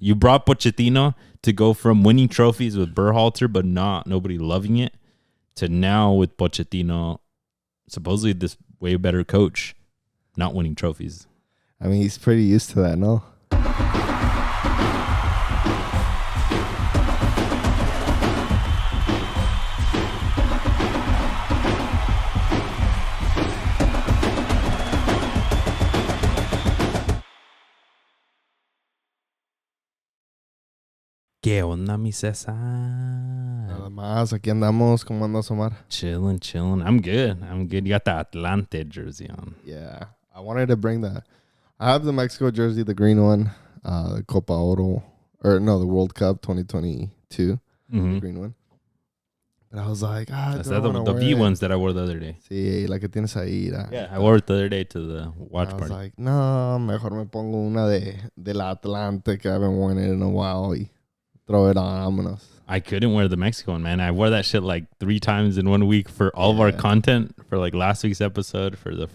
You brought Pochettino to go from winning trophies with Berhalter, but nobody loving it, to now with Pochettino, supposedly this way better coach, not winning trophies. I mean, he's pretty used to that, no? ¿Qué onda, mi Cesar? Nada más, aquí andamos. ¿Cómo andas, Omar? Chilling. I'm good. You got the Atlante jersey on. Yeah. I wanted to bring that. I have the Mexico jersey, the green one, Copa Oro, the World Cup 2022, the green one. But I was like, That's the V ones that I wore the other day. Sí, la que tienes ahí. Yeah, I wore it the other day to the watch party. I was like, no, mejor me pongo una de la Atlante que I haven't worn it in a while y throw it on, vámonos. I couldn't wear the Mexico one, man. I wore that shit like 3 times in 1 week for all of our content, for like last week's episode, for the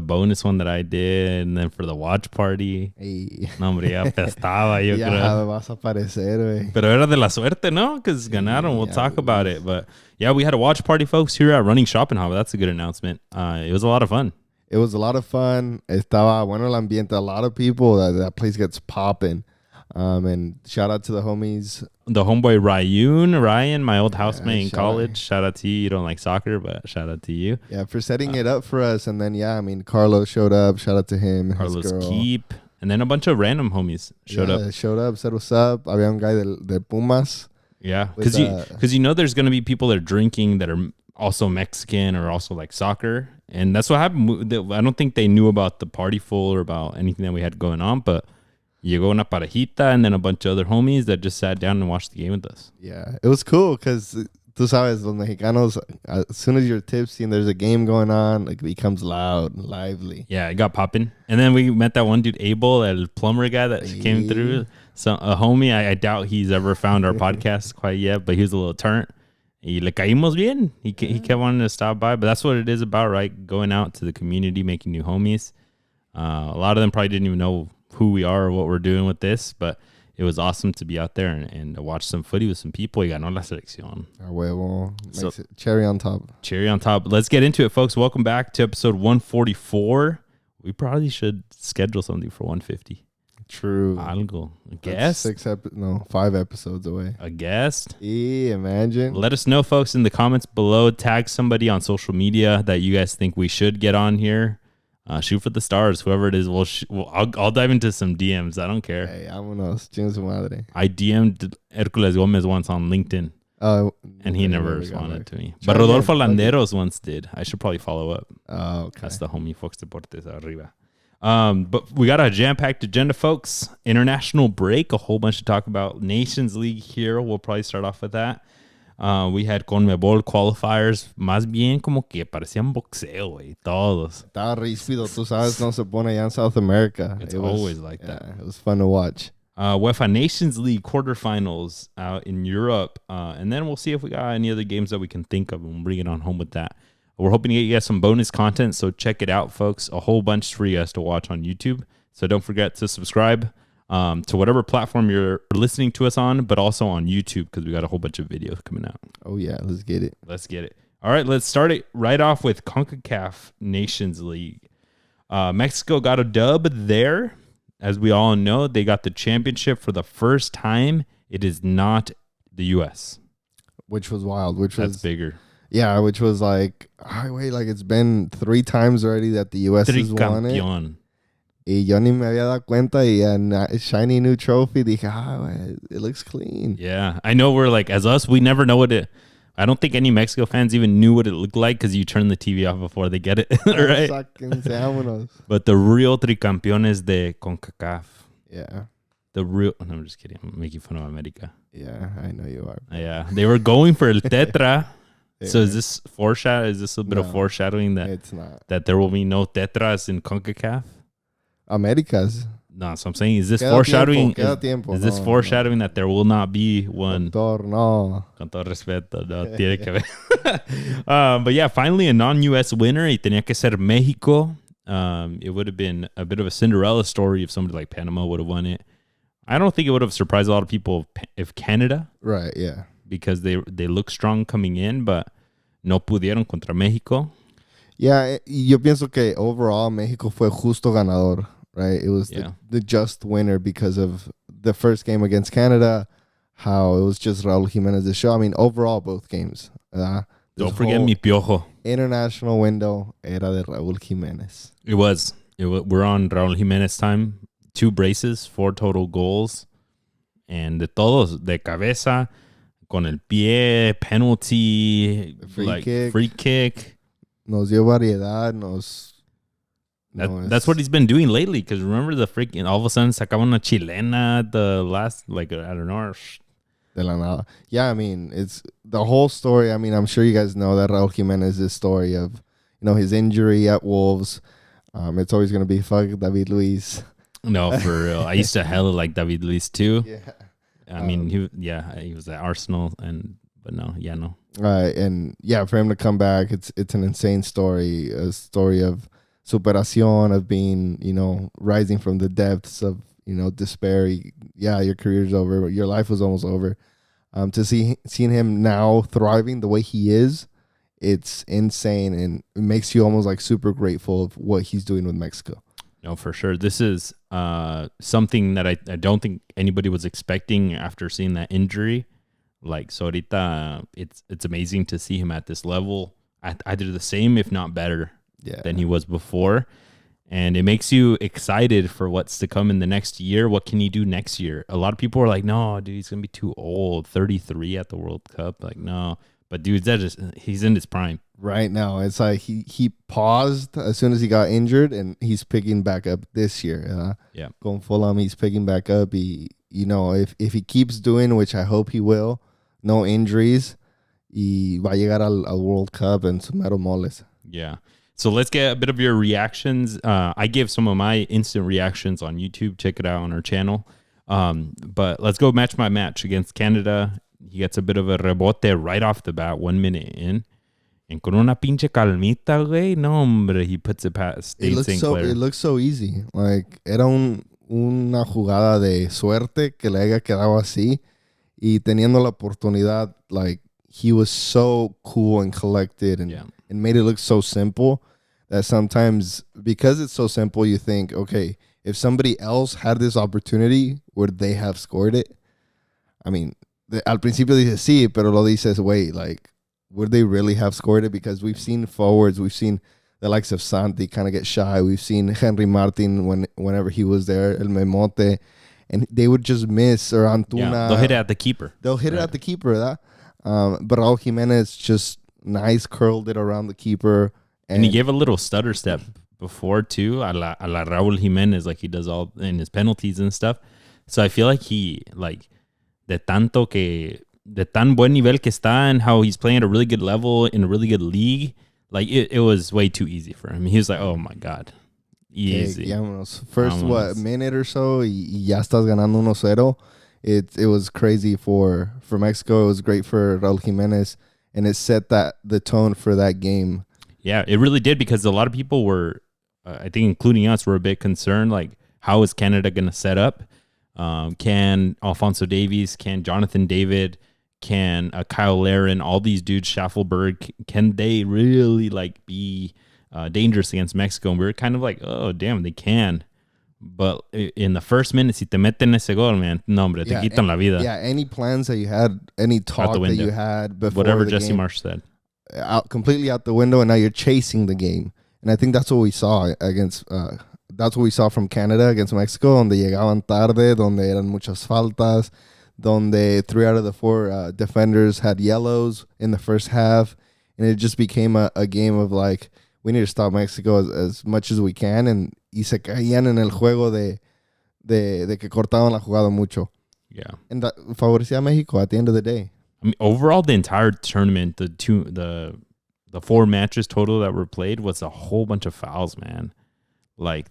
bonus one that I did, and then for the watch party. Hey. No, hombre, ya apestaba, yo creo. Ya vas a aparecer, güey. Pero era de la suerte, ¿no? Because ganaron. We'll talk about it. But yeah, we had a watch party, folks, here at Running Schopenhauer. That's a good announcement. It was a lot of fun. It was a lot of fun. Estaba bueno el ambiente. A lot of people. That place gets popping. And shout out to the homies. The homeboy Ryan, my old housemate in college. Shout out to you. You don't like soccer, but shout out to you. Yeah, for setting it up for us. And then, Carlos showed up. Shout out to him. Carlos Keep. And then a bunch of random homies showed up. Showed up, said what's up. Había un guy de Pumas. Yeah, because there's going to be people that are drinking that are also Mexican or also like soccer. And that's what happened. I don't think they knew about the party full or about anything that we had going on, but llegó una parejita and then a bunch of other homies that just sat down and watched the game with us. Yeah, it was cool because, tú sabes, los Mexicanos, as soon as you're tipsy and there's a game going on, like, it becomes loud and lively. Yeah, it got popping. And then we met that one dude, Abel, el plumber guy that came through. So a homie, I doubt he's ever found our podcast quite yet, but he was a little turnt. Y le caímos bien. He kept wanting to stop by, but that's what it is about, right? Going out to the community, making new homies. A lot of them probably didn't even know who we are or what we're doing with this, but it was awesome to be out there and watch some footy with some people. Y ganó la selección. A huevo. So, cherry on top. Let's get into it, folks. Welcome back to episode 144. We probably should schedule something for 150. True. Algo. A guest? 5 episodes away. A guest? Imagine. Let us know, folks, in the comments below. Tag somebody on social media that you guys think we should get on here. Shoot for the stars, whoever it is. I'll dive into some DMs. I don't care. Hey, vámonos. Chingue su madre. I DM'd Hercules Gomez once on LinkedIn. And he never responded to me. But Rodolfo Landeros once did. I should probably follow up. Oh, okay. That's the homie Fox Deportes arriba. But we got a jam-packed agenda, folks. International break. A whole bunch to talk about. Nations League here. We'll probably start off with that. We had CONMEBOL qualifiers, más bien como que parecían boxeo, güey, todos. Estaba ríspido, tú sabes, no se pone allá in South America. It's always like that. It was fun to watch. UEFA Nations League quarterfinals out in Europe, and then we'll see if we got any other games that we can think of, and we'll bring it on home with that. We're hoping to get you guys some bonus content, so check it out, folks. A whole bunch for you guys to watch on YouTube, so don't forget to subscribe to whatever platform you're listening to us on, but also on YouTube because we got a whole bunch of videos coming out. Oh, yeah. Let's get it. All right, let's start it right off with CONCACAF Nations League. Mexico got a dub there. As we all know, they got the championship for the first time. It is not the U.S. Which was wild. That's bigger. Yeah, which was like, it's been 3 times already that the U.S. has won it. Y yo ni me había dado cuenta y a shiny new trophy. Dije, it looks clean. Yeah, I know we're like, as us, we never know I don't think any Mexico fans even knew what it looked like because you turn the TV off before they get it, right? But the real tricampeones de CONCACAF. Yeah. No, I'm just kidding. I'm making fun of America. Yeah, I know you are. Yeah, they were going for El Tetra. So is this foreshadowing? Is this a bit of foreshadowing that it's not, that there will be no Tetras in CONCACAF? Americas. No, so I'm saying, is this foreshadowing? Is this foreshadowing that there will not be one? Doctor, no. Con todo respeto, no tiene que ver. But yeah, finally a non-US winner. Y tenía que ser Mexico. It would have been a bit of a Cinderella story if somebody like Panama would have won it. I don't think it would have surprised a lot of people if Canada. Right, yeah. Because they look strong coming in, but no pudieron contra México. Yeah, yo pienso que overall México fue justo ganador, right? It was the just winner because of the first game against Canada, how it was just Raúl Jiménez's show. I mean, overall, both games. Don't forget mi piojo. International window era de Raúl Jiménez. It was. We're on Raúl Jiménez time. 2 braces, 4 total goals. And de todos, de cabeza, con el pie, penalty, free kick. Nos dio variedad. That's what he's been doing lately. Because remember the freaking, all of a sudden, sacaba una chilena at the last, I don't know. De la nada. Yeah, I mean, it's the whole story. I mean, I'm sure you guys know that Raúl Jiménez's story of, his injury at Wolves. It's always going to be fuck David Luiz. No, for real. I used to hella like David Luiz too. Yeah. I mean, he was at Arsenal, but no. Right, and yeah, for him to come back, it's an insane story, a story of superación, of being, rising from the depths of, despair. Your career's over, your life was almost over. To seeing him now thriving the way he is, it's insane, and it makes you almost like super grateful of what he's doing with Mexico. No, for sure. This is something that I don't think anybody was expecting after seeing that injury. So ahorita, it's amazing to see him at this level, either the same, if not better, than he was before. And it makes you excited for what's to come in the next year. What can he do next year? A lot of people are like, no, dude, he's going to be too old. 33 at the World Cup. Like, no. But, dude, he's in his prime. Right now, it's like he paused as soon as he got injured, and he's picking back up this year. Con Fulham, he's picking back up. If he keeps doing, which I hope he will, no injuries, y va a llegar al World Cup and some metal moles. Yeah. So let's get a bit of your reactions. I gave some of my instant reactions on YouTube. Check it out on our channel. But let's go match by match against Canada. He gets a bit of a rebote right off the bat, 1 minute in. And con una pinche calmita, güey. No, hombre, he puts it past Dave Sinclair. It looks so easy. Like, era una jugada de suerte que le haya quedado así. Y teniendo la oportunidad, like, he was so cool and collected and made it look so simple that sometimes, because it's so simple, you think, okay, if somebody else had this opportunity, would they have scored it? I mean, al principio dices sí, pero lo dices, wait, like, would they really have scored it? Because we've seen forwards, we've seen the likes of Santi kind of get shy. We've seen Henry Martin whenever he was there, El Memote, and they would just miss, or Antuna. Yeah, they'll hit it at the keeper. They'll hit it at the keeper, ¿verdad? But Raúl Jiménez just nice curled it around the keeper. And he gave a little stutter step before, too, a la Raúl Jiménez, like he does all in his penalties and stuff. So I feel like he, like, de tan buen nivel que está and how he's playing at a really good level in a really good league, like, it was way too easy for him. He was like, oh, my God. Easy. First, minute or so, y ya estás ganando 1-0. It was crazy for Mexico. It was great for Raúl Jiménez, and it set the tone for that game. Yeah, it really did, because a lot of people were, I think including us, were a bit concerned, like, how is Canada going to set up? Can Alphonso Davies, can Jonathan David, can Kyle Larin, all these dudes, Schaffelberg, can they really, like, be dangerous against Mexico? And we were kind of like, oh, damn, they can. But in the first minute, si te meten ese gol, man, no, hombre, te quitan la vida. Yeah, any plans that you had, any talk that you had before whatever the Jesse game, Marsh said. Completely out the window, and now you're chasing the game. And I think that's what we saw that's what we saw from Canada against Mexico, donde llegaban tarde, donde eran muchas faltas, donde 3 out of the 4 defenders had yellows in the first half, and it just became a game of, like, we need to stop Mexico as much as we can, and se caían en el juego de que cortaban la jugada mucho. Yeah. And that favorecía a Mexico at the end of the day. I mean, overall, the entire tournament, the 4 matches total that were played was a whole bunch of fouls, man. Like,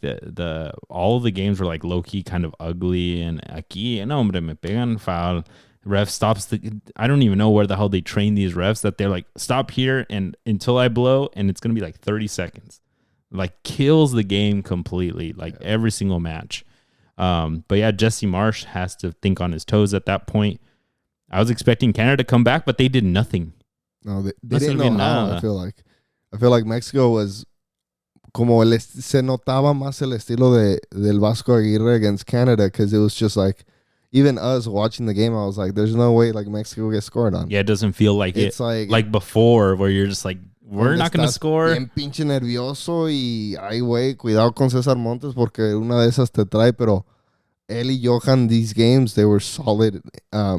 all of the games were, like, low-key kind of ugly, and aquí, no, hombre, me pegan foul. Ref stops I don't even know where the hell they train these refs, that they're like, stop here and until I blow, and it's going to be like 30 seconds. Like, kills the game completely, like every single match. But yeah, Jesse Marsh has to think on his toes at that point. I was expecting Canada to come back, but they did nothing. No, they didn't know how, I feel like Mexico was como se notaba más el estilo del Vasco Aguirre against Canada, because it was just like, even us watching the game, I was like, there's no way like Mexico gets scored on. Yeah, it doesn't feel like it's like before, where you're just like, we're not going to score. Bien pinche nervioso y ay güey, cuidado con Cesar Montes porque una de esas te trae, pero él y Johan, these games, they were solid.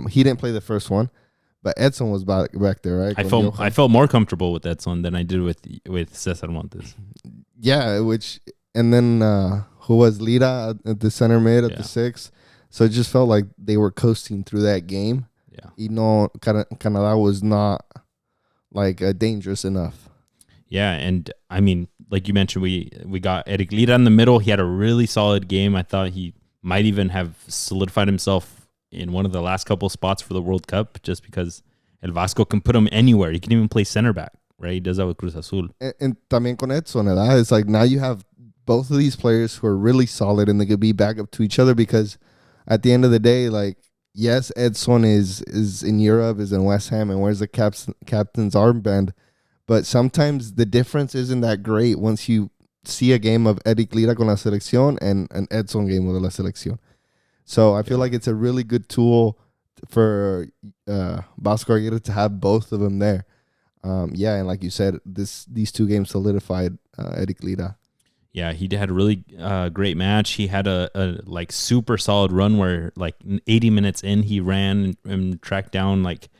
He didn't play the first one, but Edson was back there, right? I felt more comfortable with Edson than I did with Cesar Montes. Yeah, and then who was Lira at the center mid at the 6? So it just felt like they were coasting through that game. Yeah. You know, Canada was not like dangerous enough. Yeah, and I mean, like you mentioned, we got Eric Lira in the middle. He had a really solid game. I thought he might even have solidified himself in one of the last couple spots for the World Cup, just because El Vasco can put him anywhere. He can even play center back, right? He does that with Cruz Azul. And también con Edson, ¿verdad? It's like now you have both of these players who are really solid and they could be back up to each other, because at the end of the day, like, yes, Edson is in Europe, is in West Ham, and wears the captain's armband, but sometimes the difference isn't that great once you see a game of Eric Lira con la selección and an Edson game with la selección. So I feel like it's a really good tool for Vasco Aguirre to have both of them there. And like you said, these two games solidified Eric Lira. Yeah, he had a really great match. He had a like super solid run where like 80 minutes in, he ran and tracked down, like,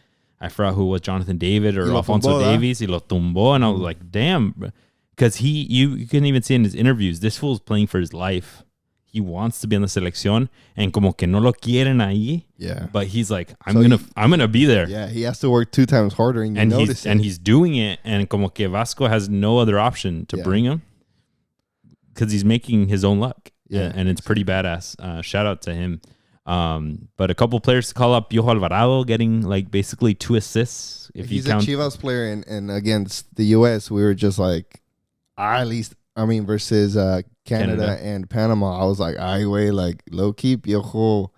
I forgot who was, Jonathan David or Alfonso Davies. He lo tumbó, and I was like, damn. Because you couldn't even see in his interviews, this fool's playing for his life. He wants to be on the selección, and como que no lo quieren ahí. Yeah. But he's like, I'm gonna be there. Yeah, he has to work 2 times harder, and he's doing it, and como que Vasco has no other option to bring him, because he's making his own luck. Yeah, and it's pretty badass. Shout out to him. But a couple players to call up: Piojo Alvarado getting like basically 2 assists. If he's you count a Chivas player, and against the U.S., we were just like, versus Canada and Panama, I was like, like low key, Piojo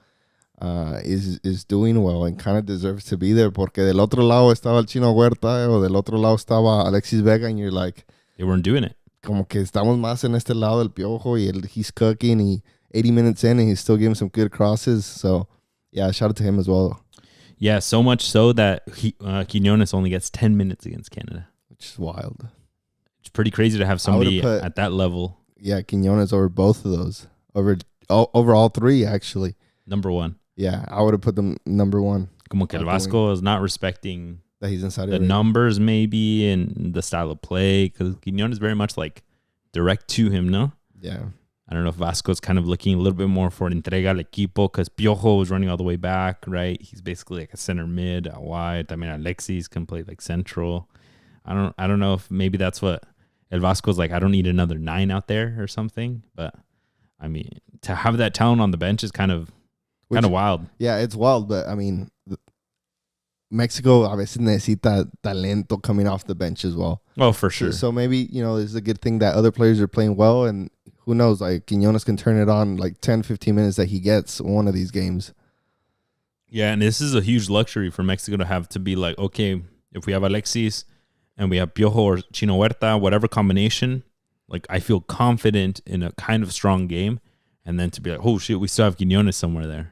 is doing well and kind of deserves to be there, porque del otro lado estaba el Chino Huerta o del otro lado estaba Alexis Vega, and you're like, they weren't doing it. Como que estamos más en este lado del Piojo, y he's cooking. 80 minutes in, and he's still giving some good crosses. So, yeah, shout out to him as well. Yeah, so much so that Quiñones only gets 10 minutes against Canada, which is wild. It's pretty crazy to have somebody at that level. Yeah, Quiñones over both of those. Over all 3, actually. Number 1. Yeah, I would have put them number 1. Como que el Vasco is not respecting that he's inside the numbers, maybe, and the style of play, because Quiñones is very much like direct to him, no? Yeah. I don't know if Vasco's kind of looking a little bit more for entrega al equipo, because Piojo was running all the way back, right? He's basically like a center mid, a wide. I mean, Alexis can play like central. I don't know if maybe that's what El Vasco's like. I don't need another 9 out there or something. But I mean, to have that talent on the bench is kind of wild. Yeah, it's wild. But I mean, Mexico a veces necesita talento coming off the bench as well. Oh, for sure. So maybe, it's a good thing that other players are playing well, and who knows, like Quiñones can turn it on like 10, 15 minutes that he gets one of these games. Yeah, and this is a huge luxury for Mexico to have, to be like, okay, if we have Alexis and we have Piojo or Chino Huerta, whatever combination, like I feel confident in a kind of strong game, and then to be like, oh shit, we still have Quiñones somewhere there.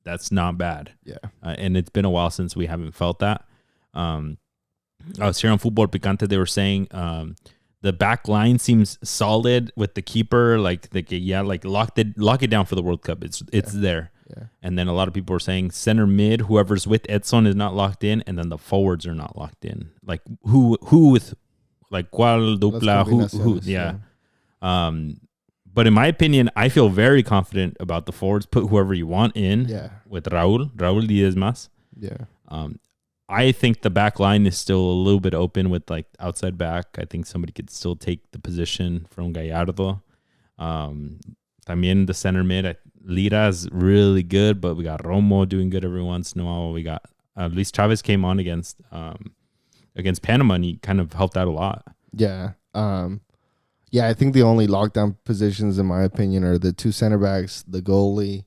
That's not bad. Yeah. And it's been a while since we haven't felt that. I was here on Fútbol Picante, they were saying the back line seems solid with the keeper, like lock it down for the World Cup. It's there. Yeah. And then a lot of people were saying center mid, whoever's with Edson is not locked in, and then the forwards are not locked in. Like who with like cuál dupla, who yeah. But in my opinion, I feel very confident about the forwards. Put whoever you want in. Yeah. With Raúl Díaz más. Yeah. I think the back line is still a little bit open with like outside back. I think somebody could still take the position from Gallardo. También the center mid, Lira is really good, but we got Romo doing good every once in a while. We got Luis Chavez came on against Panama, and he kind of helped out a lot. Yeah. Yeah, I think the only lockdown positions, in my opinion, are the two center backs, the goalie.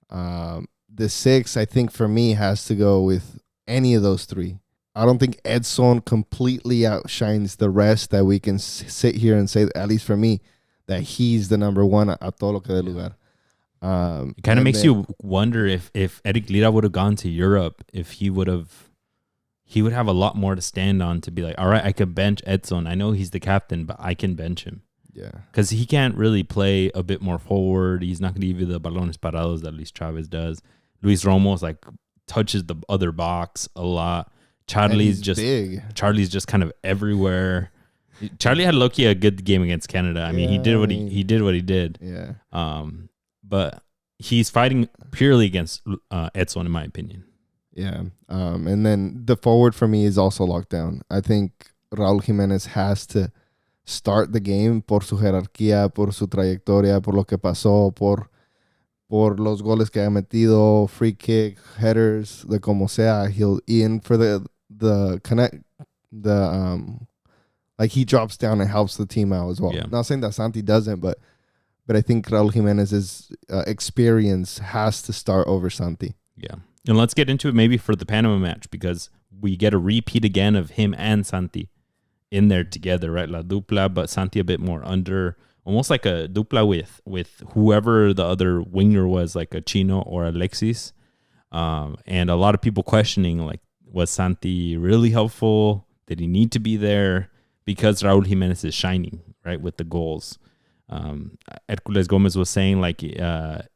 The six, I think, for me, has to go with any of those three. I don't think Edson completely outshines the rest that we can sit here and say, at least for me, that he's the number one a todo lo que de lugar. It kind of makes you wonder if Eric Lira would have gone to Europe, if he would have a lot more to stand on to be like, all right, I could bench Edson. I know he's the captain, but I can bench him. Yeah. Because he can't really play a bit more forward. He's not going to give you the balones parados that Luis Chavez does. Luis Romo's like touches the other box a lot. Charlie's just big. Charlie's just kind of everywhere. Charlie had low-key a good game against Canada. I mean, he did what he did. Yeah. But he's fighting purely against Edson, in my opinion. Yeah. And then the forward for me is also locked down. I think Raúl Jiménez has to start the game por su jerarquía, por su trayectoria, por lo que pasó, por los goles que ha metido, free kick, headers, de como sea. He'll in for the connect, like he drops down and helps the team out as well. Yeah. Not saying that Santi doesn't, but I think Raúl Jiménez's experience has to start over Santi. Yeah. And let's get into it maybe for the Panama match, because we get a repeat again of him and Santi in there together, right? La dupla, but Santi a bit more under, almost like a dupla with whoever the other winger was, like a Chino or Alexis. And a lot of people questioning, like, was Santi really helpful? Did he need to be there? Because Raúl Jiménez is shining, right, with the goals. Hercules Gomez was saying, the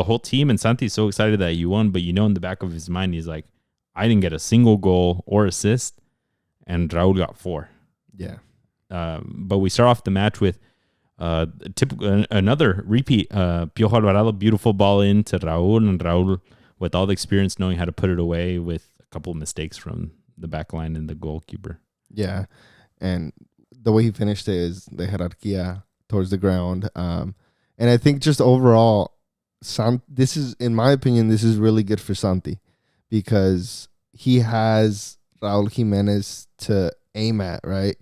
whole team and Santi's so excited that you won, but in the back of his mind, he's like, I didn't get a single goal or assist, and Raúl got 4. Yeah. But we start off the match with another repeat. Piojo Alvarado, beautiful ball in to Raúl, and Raúl, with all the experience, knowing how to put it away with a couple of mistakes from the back line and the goalkeeper. Yeah, and the way he finished it is the jerarquía towards the ground. And I think just overall, this is, in my opinion, this is really good for Santi, because he has Raúl Jiménez to aim at, right?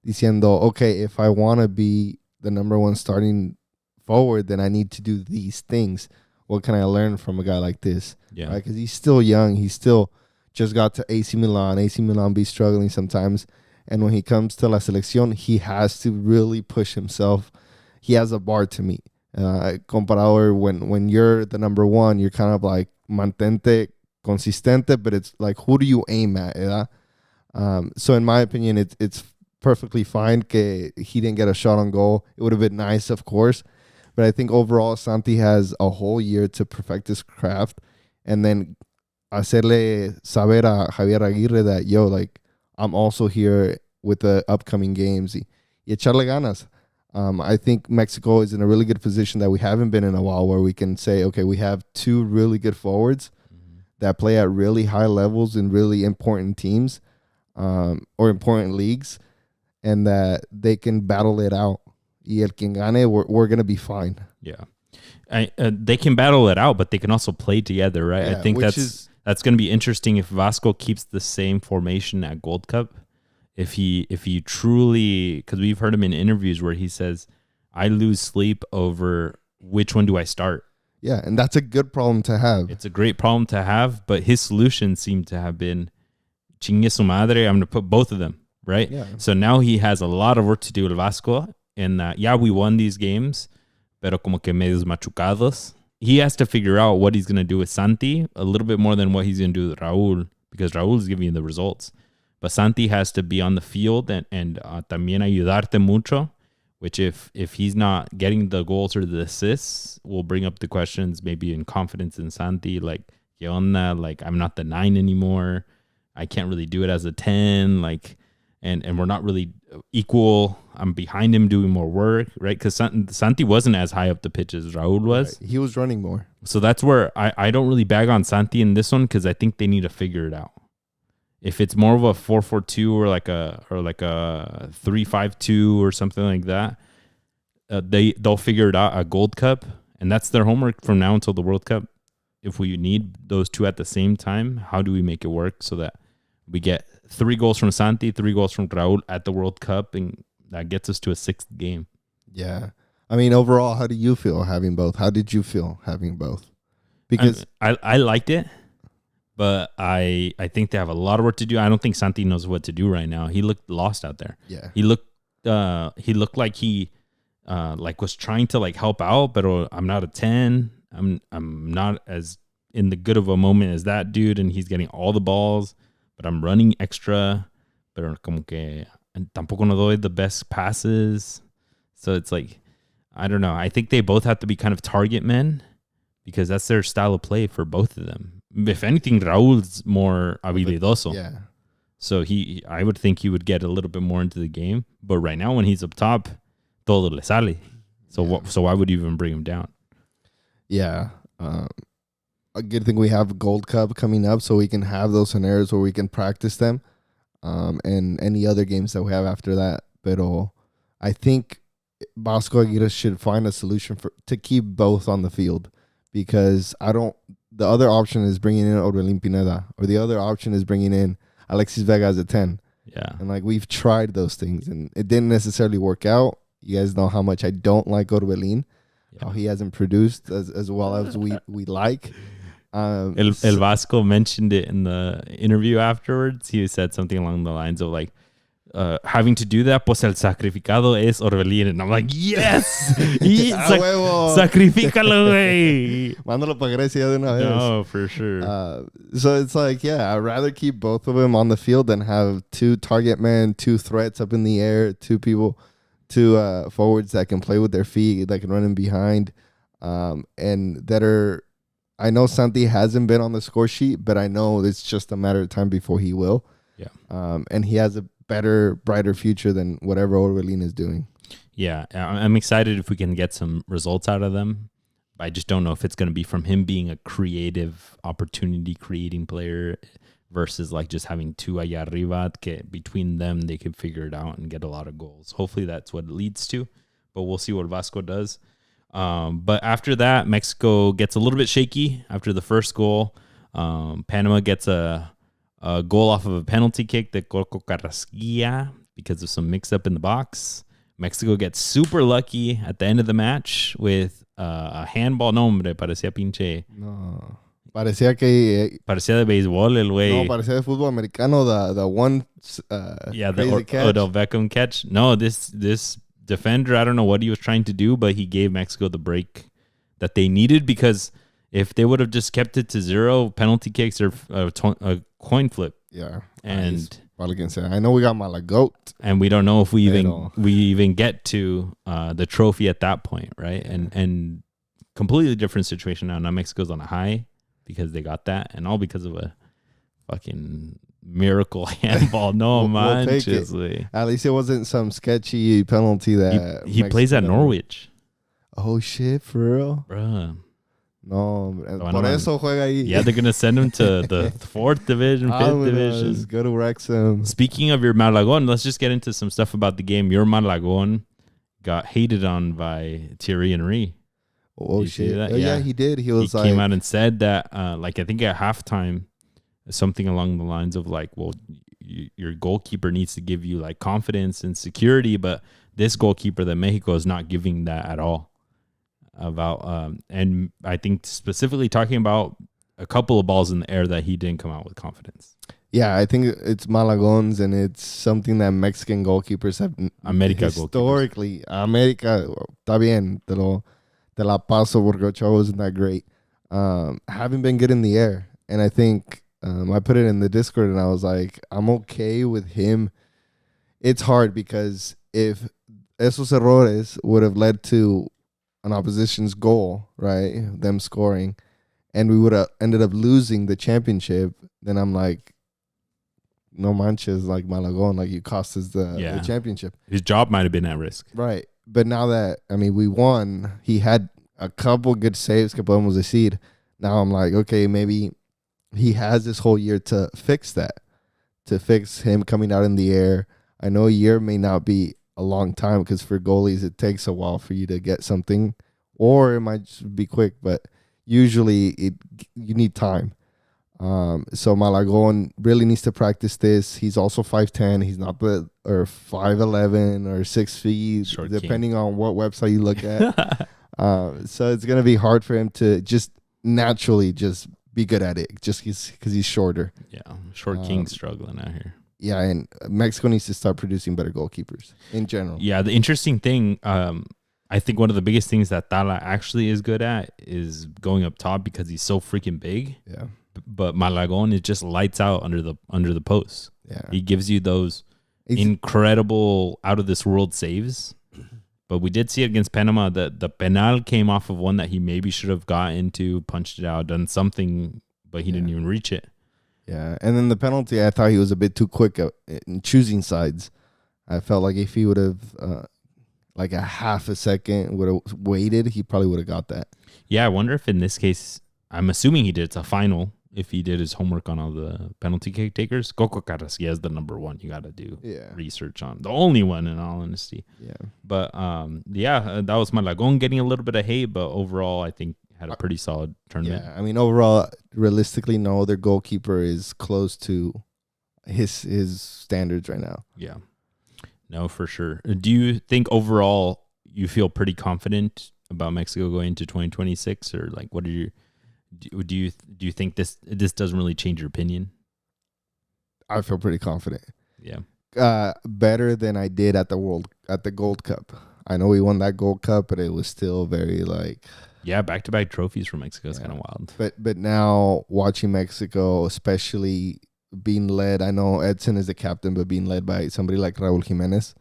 Diciendo, okay, if I want to be the number one starting forward, then I need to do these things. What can I learn from a guy like this? Yeah. Right? Because he's still young. He still just got to AC Milan. AC Milan be struggling sometimes. And when he comes to La Selección, he has to really push himself. He has a bar to meet. Comparado when you're the number one, you're kind of like mantente consistente, but it's like, who do you aim at? So in my opinion, it's perfectly fine que he didn't get a shot on goal. It would have been nice, of course. But I think overall, Santi has a whole year to perfect his craft and then hacerle saber a Javier Aguirre that, yo, like, I'm also here with the upcoming games. Y echarle ganas. I think Mexico is in a really good position that we haven't been in a while, where we can say, okay, we have 2 really good forwards that play at really high levels in really important teams or important leagues, and that they can battle it out. Y el quien gane, we're going to be fine. Yeah. They can battle it out, but they can also play together, right? Yeah, I think that's going to be interesting if Vasco keeps the same formation at Gold Cup. If he truly, because we've heard him in interviews where he says, I lose sleep over which one do I start. Yeah, and that's a good problem to have. It's a great problem to have, but his solution seemed to have been, chingue su madre, I'm going to put both of them, right? Yeah. So now he has a lot of work to do with Vasco, and we won these games, pero como que medios machucados. He has to figure out what he's going to do with Santi a little bit more than what he's going to do with Raúl, because Raúl is giving you the results. But Santi has to be on the field and también ayudarte mucho, which if he's not getting the goals or the assists, will bring up the questions maybe in confidence in Santi, like, ¿qué onda? Like, I'm not the 9 anymore. I can't really do it as a 10. Like, and we're not really equal. I'm behind him doing more work, right? Because Santi wasn't as high up the pitch as Raúl was. Right. He was running more. So that's where I don't really bag on Santi in this one, because I think they need to figure it out. If it's more of a 4-4-2 or like a 3-5-2 or something like that, they'll figure it out at Gold Cup, and that's their homework from now until the World Cup. If we need those 2 at the same time, how do we make it work so that we get 3 goals from Santi, 3 goals from Raúl at the World Cup, and that gets us to a 6th game. Yeah. I mean, overall, how do you feel having both? How did you feel having both? Because I liked it, but I think they have a lot of work to do. I don't think Santi knows what to do right now. He looked lost out there. Yeah. He looked like he like was trying to like help out, but I'm not a 10. I'm not as in the good of a moment as that dude, and he's getting all the balls, but I'm running extra, pero como que tampoco no doy the best passes. So it's like, I don't know. I think they both have to be kind of target men because that's their style of play for both of them. If anything, Raul's more habilidoso. Yeah. So I would think he would get a little bit more into the game. But right now, when he's up top, todo le sale. So so why would you even bring him down? Yeah. A good thing we have Gold Cup coming up so we can have those scenarios where we can practice them and any other games that we have after that. But I think Vasco Aguirre should find a solution to keep both on the field because the other option is bringing in Orbelín Pineda or the other option is bringing in Alexis Vega as a 10. Yeah. And like we've tried those things and it didn't necessarily work out. You guys know how much I don't like Orbelín, how he hasn't produced as well as we like. El Vasco mentioned it in the interview afterwards. He said something along the lines of like, having to do that, pues el sacrificado es Orbelín. And I'm like, yes! Sacrificalo, güey! Mándalo para Grecia de una vez. No, for sure. So it's like, yeah, I'd rather keep both of them on the field than have 2 target men, 2 threats up in the air, 2 people, 2 forwards that can play with their feet, that can run in behind, and that are... I know Santi hasn't been on the score sheet, but I know it's just a matter of time before he will. Yeah. And he has a better, brighter future than whatever Orbelín is doing. Yeah, I'm excited if we can get some results out of them. I just don't know if it's going to be from him being a creative, opportunity-creating player versus like just having 2 allá arriba. Between them, they can figure it out and get a lot of goals. Hopefully that's what it leads to, but we'll see what Vasco does. But after that, Mexico gets a little bit shaky after the first goal. Panama gets a goal off of a penalty kick that Coco Carrasquilla because of some mix-up in the box. Mexico gets super lucky at the end of the match with a handball. No, hombre, parecía pinche. No. Parecía que... parecía de béisbol el güey. No, parecía de fútbol americano, the one the catch. Odell Beckham catch. No, this defender, I don't know what he was trying to do, but he gave Mexico the break that they needed because if they would have just kept it to 0, penalty kicks or a coin flip. Yeah. And I know we got Malagot. And we don't know if we even get to the trophy at that point, right? And completely different situation now. Now Mexico's on a high because they got that, and all because of a fucking miracle handball. No, man. At least it wasn't some sketchy penalty that he plays at Norwich. Oh shit, for real, bruh. No, por eso juega ahí. Yeah, they're gonna send him to the 4th division, 5th division. Let's go to Wrexham. Speaking of your Malagon, let's just get into some stuff about the game. Your Malagon got hated on by Thierry Henry. Oh shit! Oh, yeah, he did. He came out and said that, like I think at halftime, something along the lines of like, well, your goalkeeper needs to give you like confidence and security, but this goalkeeper that Mexico is not giving that at all. And I think specifically talking about a couple of balls in the air that he didn't come out with confidence. Yeah, I think it's Malagons, and it's something that Mexican goalkeepers have historically. America, está bien, te la paso porque Ochoa wasn't that great. Haven't been good in the air, and I think I put it in the Discord, and I was like, I'm okay with him. It's hard because if esos errores would have led to an opposition's goal, right, them scoring, and we would have ended up losing the championship, then I'm like, no manches, like Malagon, like you cost us the championship. His job might have been at risk. Right. But now that, I mean, we won, he had a couple good saves, que podemos decir. Now I'm like, okay, maybe he has this whole year to fix that, to fix him coming out in the air. I know a year may not be a long time because for goalies, it takes a while for you to get something, or it might just be quick, but usually you need time. So Malagón really needs to practice this. He's also 5'10". He's not or 5'11" or 6 feet, Short depending on what website you look at. So it's going to be hard for him to just naturally just be good at it, just because he's shorter. Yeah, short king struggling out here. Yeah, and Mexico needs to start producing better goalkeepers in general. Yeah, the interesting thing, I think one of the biggest things that Tala actually is good at is going up top because he's so freaking big. Yeah. But Malagón is just lights out under the post. Yeah. He gives you those incredible out of this world saves. But we did see it against Panama that the penal came off of one that he maybe should have got into, punched it out, done something, but he didn't even reach it. Yeah, and then the penalty, I thought he was a bit too quick in choosing sides. I felt like if he would have, like a half a second, would have waited, he probably would have got that. Yeah, I wonder if in this case, I'm assuming he did. It's a final. If he did his homework on all the penalty kick takers, Coco Carrasquilla is the number one you got to do research on. The only one, in all honesty. Yeah. But, that was Malagón getting a little bit of hate, but overall, I think had a pretty solid tournament. Yeah, I mean, overall, realistically, no, their goalkeeper is close to his standards right now. Yeah. No, for sure. Do you think overall you feel pretty confident about Mexico going into 2026, or like what are your do you think this doesn't really change your opinion? I feel pretty confident. Yeah. Better than I did at the Gold Cup. I know we won that Gold Cup, but it was still very like back-to-back trophies for Mexico is kind of wild. But now watching Mexico, especially being led, I know Edson is the captain, but being led by somebody like Raúl Jiménez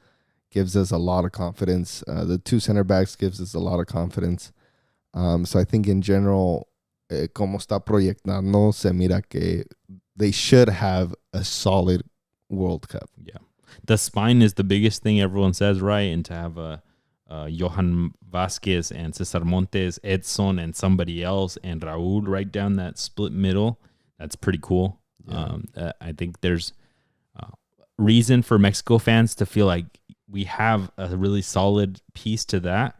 gives us a lot of confidence. The two center backs gives us a lot of confidence. So I think in general, como está proyectando, se mira que they should have a solid World Cup. Yeah. The spine is the biggest thing everyone says, right? And to have Johan Vasquez and Cesar Montes, Edson and somebody else, and Raúl right down that split middle, that's pretty cool. Yeah. I think there's reason for Mexico fans to feel like we have a really solid piece to that.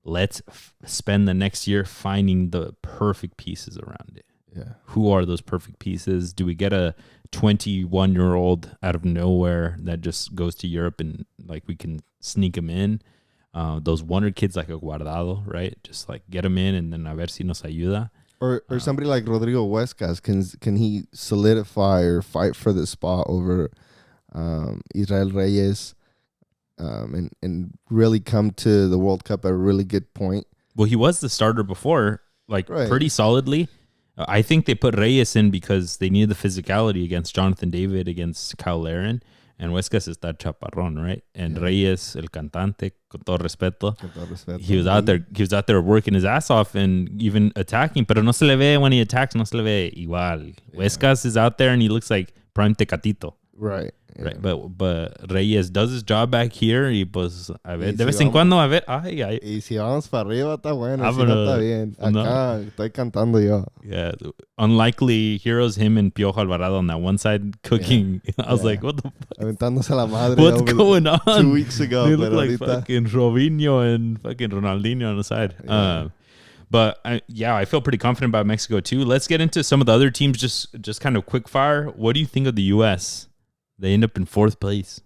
Let's spend the next year finding the perfect pieces around it. Yeah. Who are those perfect pieces? Do we get a 21-year-old out of nowhere that just goes to Europe and like we can sneak him in? Those wonder kids like a Guardado, right? Just like get him in and then a ver si nos ayuda. Or somebody like Rodrigo Huescas, can he solidify or fight for the spot over Israel Reyes? And really come to the World Cup at a really good point. Well, he was the starter before, pretty solidly. I think they put Reyes in because they needed the physicality against Jonathan David, against Kyle Larin, and Huescas está chaparrón, right? And Reyes, el cantante, con todo respeto, he was out there working his ass off and even attacking, pero no se le ve when he attacks, no se le ve igual. Huescas is out there and he looks like prime Tecatito. Right. Yeah. Right, but Reyes does his job back here y pues a ver, de vez en cuando a ver, ay. Y si vamos para arriba está bueno, si no está bien. Acá estoy cantando yo. Yeah, unlikely heroes, him and Piojo Alvarado on that one side cooking. Yeah. I was like, what the fuck? Aventándose la madre. What's going on? 2 weeks ago. They look like fucking Robinho and fucking Ronaldinho on the side. Yeah. But I feel pretty confident about Mexico too. Let's get into some of the other teams. Just kind of quick fire. What do you think of the U.S.? They end up in 4th place.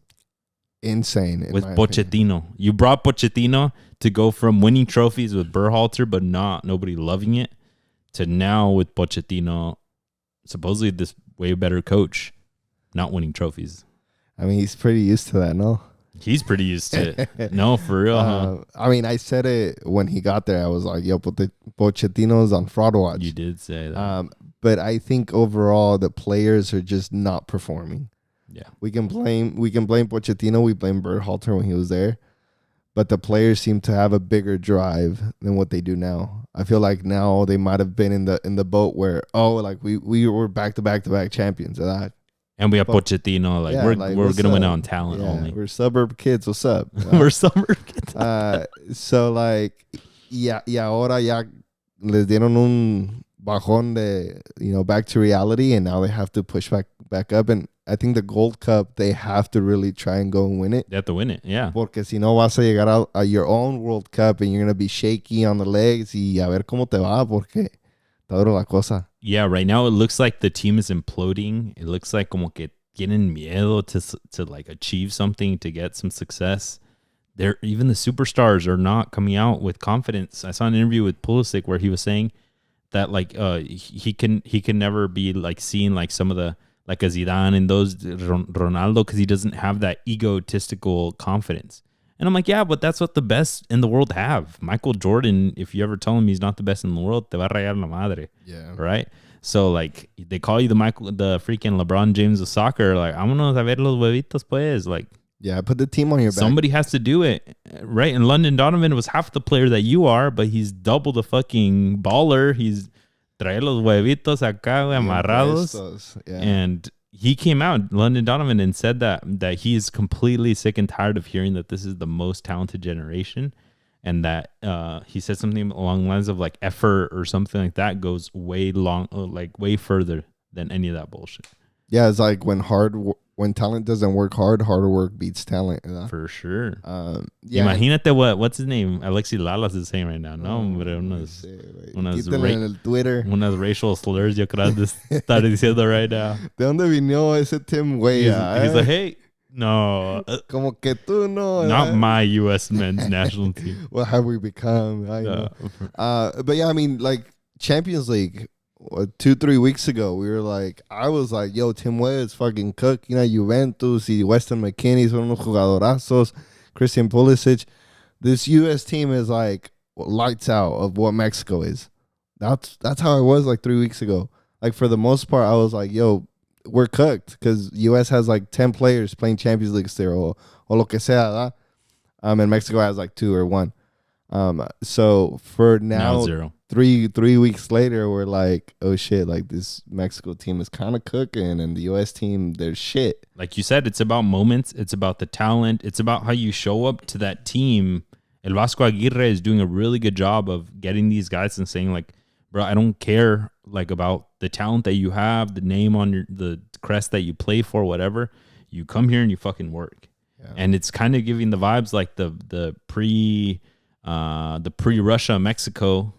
Insane. With Pochettino. Opinion. You brought Pochettino to go from winning trophies with Berhalter, but nobody loving it, to now with Pochettino, supposedly this way better coach, not winning trophies. I mean, he's pretty used to that, no? He's pretty used to it. No, for real. I mean, I said it when he got there. I was like, yo, Pochettino's on fraud watch. You did say that. But I think overall the players are just not performing. Yeah, we can blame Pochettino. We blame Berhalter when he was there, but the players seem to have a bigger drive than what they do now. I feel like now they might have been in the boat where we were back to back champions of that. And we have Pochettino. We're gonna win on talent only. We're suburb kids. What's up? We're suburb kids. So ahora ya les dieron un bajón de back to reality, and now they have to push back up. And I think the Gold Cup, they have to really try and go and win it. They have to win it, yeah. Porque si no vas a llegar a your own World Cup and you're going to be shaky on the legs y a ver cómo te va porque está duro la cosa. yeah, right now it looks like the team is imploding. It looks like como que tienen miedo to like achieve something, to get some success. Even the superstars are not coming out with confidence. I saw an interview with Pulisic where he was saying that like he can never be like seen like some of the like a Zidane and those Ronaldo, because he doesn't have that egotistical confidence. And I'm like, yeah, but that's what the best in the world have. Michael Jordan, if you ever tell him he's not the best in the world, te va a rayar la madre. Yeah. Right? So like they call you the freaking LeBron James of soccer. Like, vámonos a ver los huevitos pues. Like, yeah, put the team on your back. Somebody has to do it, right? And London Donovan was half the player that you are, but he's double the fucking baller. He's trae los huevitos acá, amarrados. Yeah. And he came out, London Donovan, and said that he is completely sick and tired of hearing that this is the most talented generation, and that he said something along the lines of like effort or something like that goes way further than any of that bullshit. Yeah, it's like when talent doesn't work hard, harder work beats talent. You know? For sure. Yeah. Imagínate what's his name? Alexi Lalas is saying right now. No, hombre, unas racial slurs yo creo de estar diciendo right now. ¿De dónde vino ese Tim Weah? He's like, hey, no. Como que tú no. Not my U.S. men's national team. What have we become? I know. But yeah, I mean, like Champions League, 2-3 weeks ago, I was like, yo, Tim Weah is fucking cooked. You know, Juventus y Weston McKennie son unos jugadorazos. Christian Pulisic. This U.S. team is like lights out of what Mexico is. That's how I was like 3 weeks ago. Like for the most part, I was like, yo, we're cooked because U.S. has like 10 players playing Champions League still o lo que sea, ¿verdad? And Mexico has like 2 or 1. So for now 0. Three weeks later, we're like, oh shit, like this Mexico team is kind of cooking, and the U.S. team, they're shit. Like you said, it's about moments. It's about the talent. It's about how you show up to that team. El Vasco Aguirre is doing a really good job of getting these guys and saying like, bro, I don't care like about the talent that you have, the name on the crest that you play for, whatever. You come here and you fucking work. Yeah. And it's kind of giving the vibes like the pre-Russia Mexico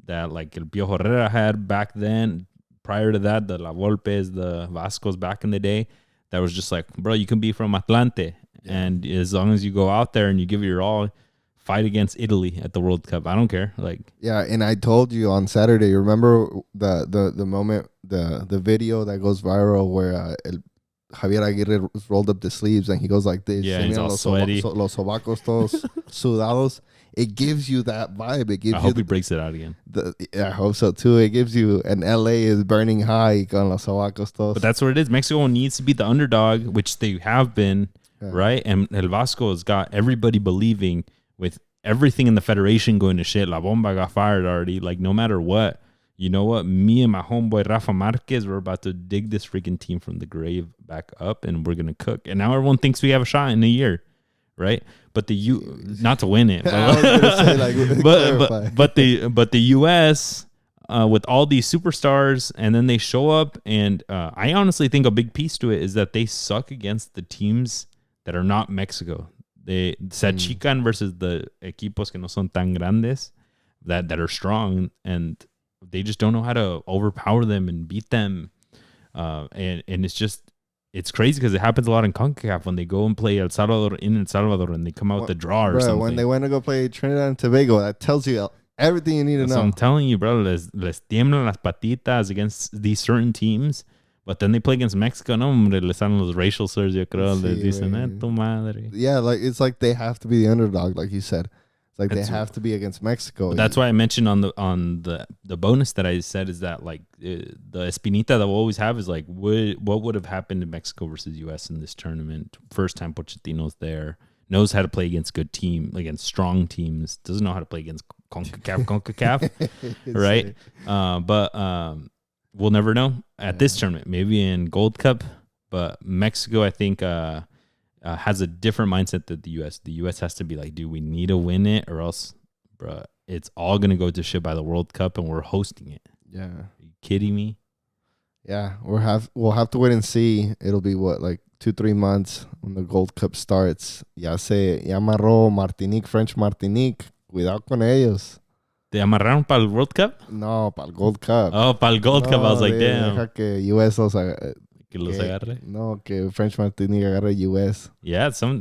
that like El Piojo Herrera had back then. Prior to that, the La Volpes, the Vascos back in the day, that was just like, bro, you can be from Atlante, and as long as you go out there and you give it your all, fight against Italy at the World Cup. I don't care. Like, yeah, and I told you on Saturday. Remember the moment, the video that goes viral where Javier Aguirre rolled up the sleeves and he goes like this. Yeah, he's all sweaty. Los sobacos todos sudados. It gives you that vibe. It gives. I hope he breaks it out again. I hope so too. It gives you an LA is burning high con los sobacos todos. But that's what it is. Mexico needs to be the underdog, which they have been, right? And El Vasco has got everybody believing with everything in the federation going to shit. La Bomba got fired already. Like, no matter what, you know what? Me and my homeboy Rafa Marquez, we're about to dig this freaking team from the grave back up, and we're gonna cook. And now everyone thinks we have a shot in a year, right? But not to win it, but the U.S. With all these superstars, and then they show up, and I honestly think a big piece to it is that they suck against the teams that are not Mexico. They se achican versus the equipos que no son tan grandes that are strong, and they just don't know how to overpower them and beat them. And it's crazy because it happens a lot in CONCACAF when they go and play El Salvador and they come out with a draw or something. When they went to go play Trinidad and Tobago, that tells you everything you need to know. I'm telling you, bro, les tiemblan las patitas against these certain teams. But then they play against Mexico. No, hombre, les salen los racial slurs, yo creo. Les dicen, tu madre. Yeah, like it's like they have to be the underdog, like you said. It's like they have to be against Mexico. That's why I mentioned on the bonus that I said is that like the espinita that we'll always have is like what would have happened to Mexico versus U.S. in this tournament. First time Pochettino's there, knows how to play against good team, against strong teams. Doesn't know how to play against CONCACAF, right? But we'll never know at this tournament. Maybe in Gold Cup, but Mexico, I think. Has a different mindset than the U.S. The U.S. has to be like, dude, we need to win it or else, bro, it's all going to go to shit by the World Cup and we're hosting it. Yeah. Are you kidding me? Yeah. We'll have to wait and see. It'll be what, like 2-3 months when the Gold Cup starts. Ya amarró Martinique, French Martinique. Cuidado con ellos. ¿Te amarraron para el World Cup? No, para el Gold Cup. Oh, para el Gold Cup. I was like, damn. Deja que US Que los agarre. No, que French Martini agarre US. Yeah, some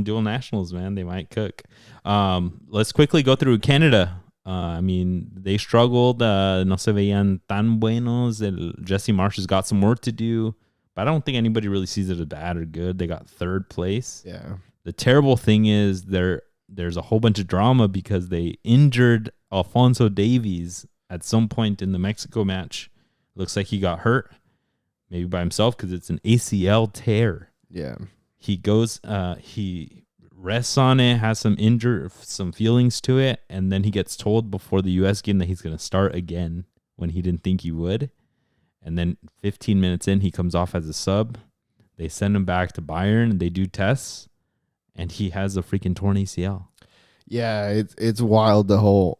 dual nationals, man. They might cook. Let's quickly go through Canada. They struggled. No se veían tan buenos. Jesse Marsh has got some work to do. But I don't think anybody really sees it as bad or good. They got third place. Yeah. The terrible thing is there's a whole bunch of drama because they injured Alphonso Davies at some point in the Mexico match. Looks like he got hurt, maybe by himself because it's an ACL tear. Yeah. He goes, he rests on it, has some feelings to it, and then he gets told before the U.S. game that he's going to start again when he didn't think he would. And then 15 minutes in, he comes off as a sub. They send him back to Bayern. They do tests, and he has a freaking torn ACL. Yeah, it's wild the whole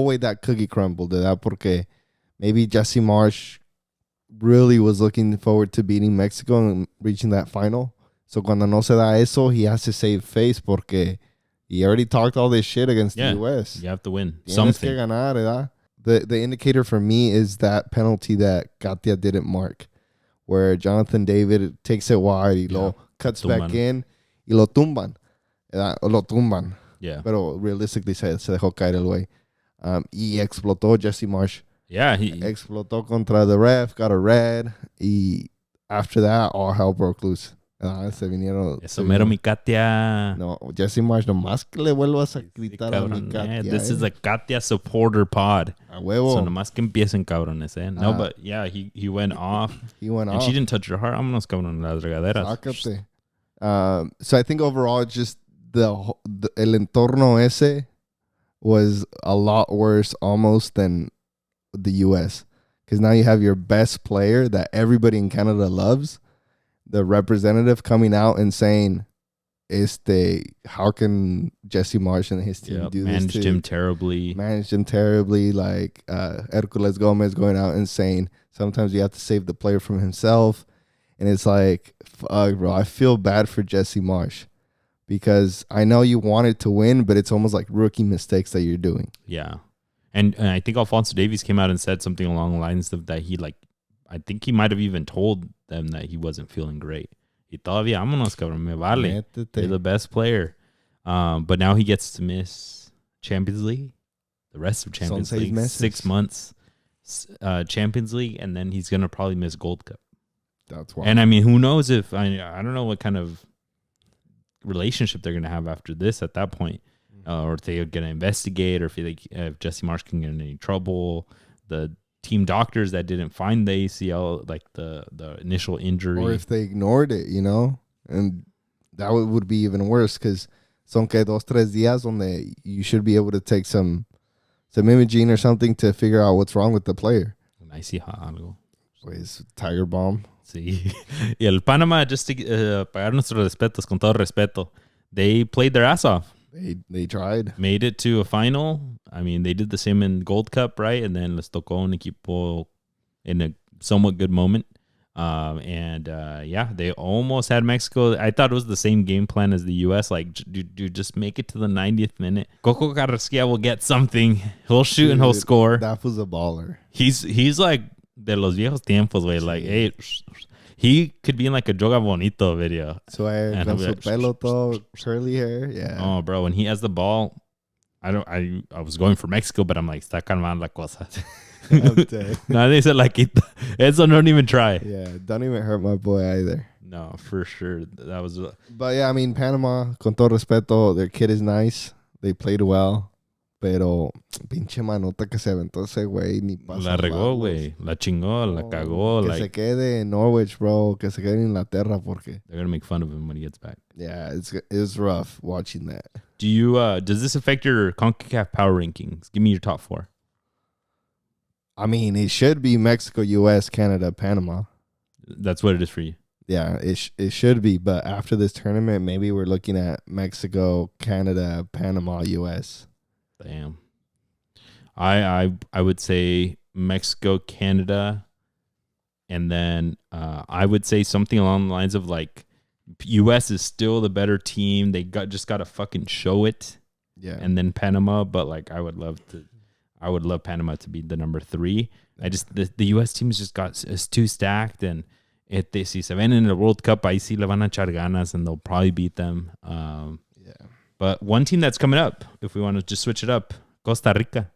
way that cookie crumbled. Porque maybe Jesse Marsh really was looking forward to beating Mexico and reaching that final. So cuando no se da eso, he has to save face porque he already talked all this shit against the U.S. You have to win. Tienes something. Que ganar, ¿verdad? The indicator for me is that penalty that Katia didn't mark, where Jonathan David takes it wide, y lo cuts back in, y lo tumban. Lo tumban. Yeah. Pero realistically se dejó caer el güey. Y explotó Jesse Marsh. Yeah. He explotó contra the ref, got a red, y after that, all hell broke loose. Se vinieron. Eso mero mi Katia. No, Jesse Marsh, nomás que le vuelvas a gritar a mi Katia. This is a Katia supporter pod. A huevo. So nomás que empiecen cabrones, eh. No, but yeah, he went off. He went and off. She didn't touch your heart. Vámonos, cabrón, las regaderas. Sácate. So I think overall, just el entorno ese was a lot worse almost than the U.S. Because now you have your best player that everybody in Canada loves, the representative coming out and saying, how can Jesse Marsh and his team do this? Managed him terribly. Like Hercules Gomez going out and saying, sometimes you have to save the player from himself. And it's like, fuck, bro, I feel bad for Jesse Marsh. Because I know you wanted to win, but it's almost like rookie mistakes that you're doing. Yeah. And I think Alphonso Davies came out and said something along the lines of that I think he might have even told them that he wasn't feeling great. Y todavía, vámonos, cabrón, me vale. You're the best player. But now he gets to miss Champions League, the rest of Champions League, 6 months, Champions League, and then he's going to probably miss Gold Cup. That's why. And I mean, who knows if, I don't know what kind of relationship they're going to have after this at that point. Or if they're going to investigate, or if Jesse Marsh can get in any trouble. The team doctors that didn't find the ACL, like the initial injury. Or if they ignored it, and that would be even worse because son que 2-3 días donde you should be able to take some imaging or something to figure out what's wrong with the player. Nice algo. Pues Tiger Bomb. Sí. Y el Panama, just to pagar nuestros respetos, con todo respeto, they played their ass off. They tried. Made it to a final. I mean, they did the same in Gold Cup, right? And then les tocó un equipo in a somewhat good moment. They almost had Mexico. I thought it was the same game plan as the U.S. Like, dude, just make it to the 90th minute. Coco Carrasquilla will get something. He'll shoot and he'll score. That was a baller. He's like de los viejos tiempos, way. Like, hey, he could be in like a Joga Bonito video. So con su pelo todo curly hair. Yeah. Oh, bro, when he has the ball, I was going for Mexico, but I'm like, está calmando la cosa. No, they said like, eso don't even try. Yeah, don't even hurt my boy either. No, for sure. That was. But yeah, I mean, Panama, con todo respeto, their kid is nice. They played well. Pero pinche manota que se aventó ese güey ni pasa. La regó, güey. La chingó, la cagó. Que se quede en Norwich, bro. Que se quede en Inglaterra porque they're gonna make fun of him when he gets back. Yeah, it's rough watching that. Do you does this affect your CONCACAF power rankings? Give me your top 4. I mean, it should be Mexico, U.S., Canada, Panama. That's what it is for you. Yeah, it should be. But after this tournament, maybe we're looking at Mexico, Canada, Panama, U.S. Damn. I would say Mexico, Canada, and then I would say something along the lines of like U.S. is still the better team. They just got to fucking show it. Yeah. And then Panama, but like I would love to I would love Panama to be the number 3. I just the U.S. team is too stacked, and si se ven in the World Cup, ahí sí le van a echar ganas, and they'll probably beat them. But one team that's coming up, if we want to just switch it up, Costa Rica.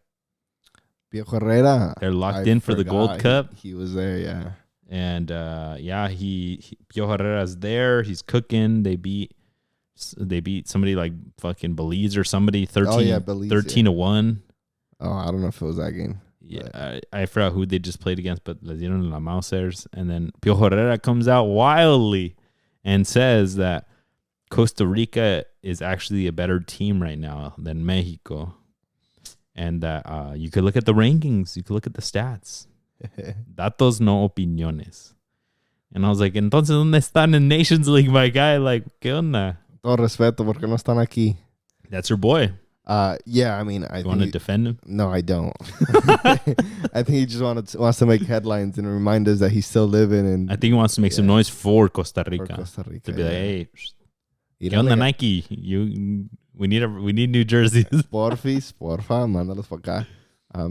Piojo Herrera. They're locked in for the Gold Cup. He was there, yeah. And Piojo Herrera's there. He's cooking. They beat somebody like fucking Belize or somebody 13-1. Oh, I don't know if it was that game. Yeah, I forgot who they just played against, but les dieron la Mausers. And then Piojo Herrera comes out wildly and says that Costa Rica is actually a better team right now than Mexico. And that you could look at the rankings. You could look at the stats. Datos no opiniones. And I was like, entonces, ¿dónde están in Nations League, my guy? Like, ¿qué onda? Todo respeto, ¿por qué no están aquí? That's your boy. Yeah, I mean, I want to defend him? No, I don't. I think he just wants to make headlines and remind us that he's still living. And I think he wants to make some noise for Costa Rica. To be like, hey, ¿qué onda, Nike? We need new jerseys. Porfa, mándalos para acá.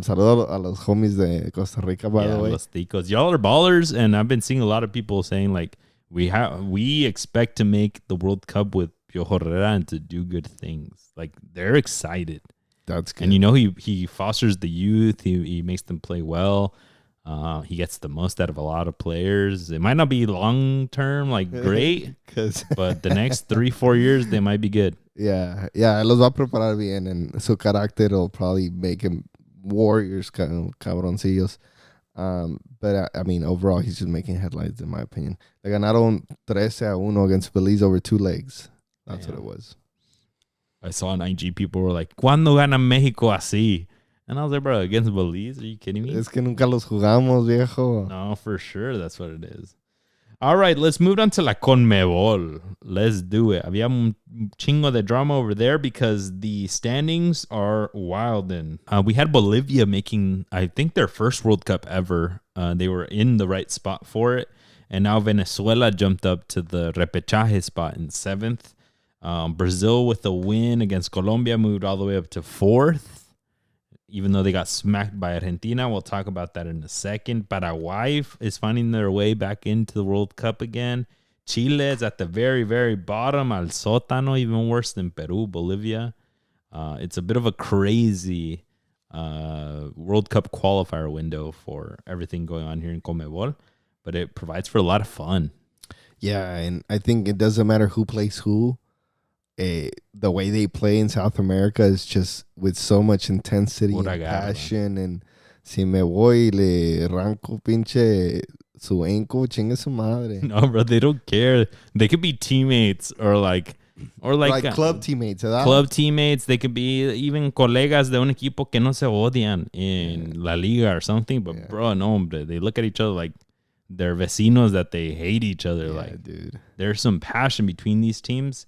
Saludos a los homies de Costa Rica, by the way. Los ticos. Y'all are ballers, and I've been seeing a lot of people saying like we expect to make the World Cup with Piojo Herrera and to do good things. Like, they're excited. That's good. And he fosters the youth. He makes them play well. He gets the most out of a lot of players. It might not be long term, like great, but the next 3-4 years they might be good. Yeah, los va a preparar bien, and su carácter will probably make him warriors, cabroncillos. But I mean, overall, he's just making headlines, in my opinion. They ganaron 13-1 against Belize over 2 legs. That's what it was. I saw on IG people were like, ¿Cuándo gana México así? And I was like, bro, against Belize? Are you kidding me? Es que nunca los jugamos, viejo. No, for sure. That's what it is. All right, let's move on to la CONMEBOL. Let's do it. Había un chingo de drama over there because the standings are wild. And we had Bolivia making, I think, their first World Cup ever. They were in the right spot for it. And now Venezuela jumped up to the repechaje spot in 7th. Brazil, with a win against Colombia, moved all the way up to 4th. Even though they got smacked by Argentina. We'll talk about that in a second. Paraguay is finding their way back into the World Cup again. Chile is at the very, very bottom. Al sótano, even worse than Peru, Bolivia. It's a bit of a crazy World Cup qualifier window for everything going on here in CONMEBOL. But it provides for a lot of fun. Yeah, and I think it doesn't matter who plays who. The way they play in South America is just with so much intensity and passion. And si me voy le arranco pinche su ankle, chingue su madre. No, bro, they don't care. They could be teammates or like club teammates. ¿verdad? Club teammates. They could be even colegas de un equipo que no se odian in La Liga or something. But bro, no, hombre, they look at each other like they're vecinos that they hate each other. Dude. There's some passion between these teams.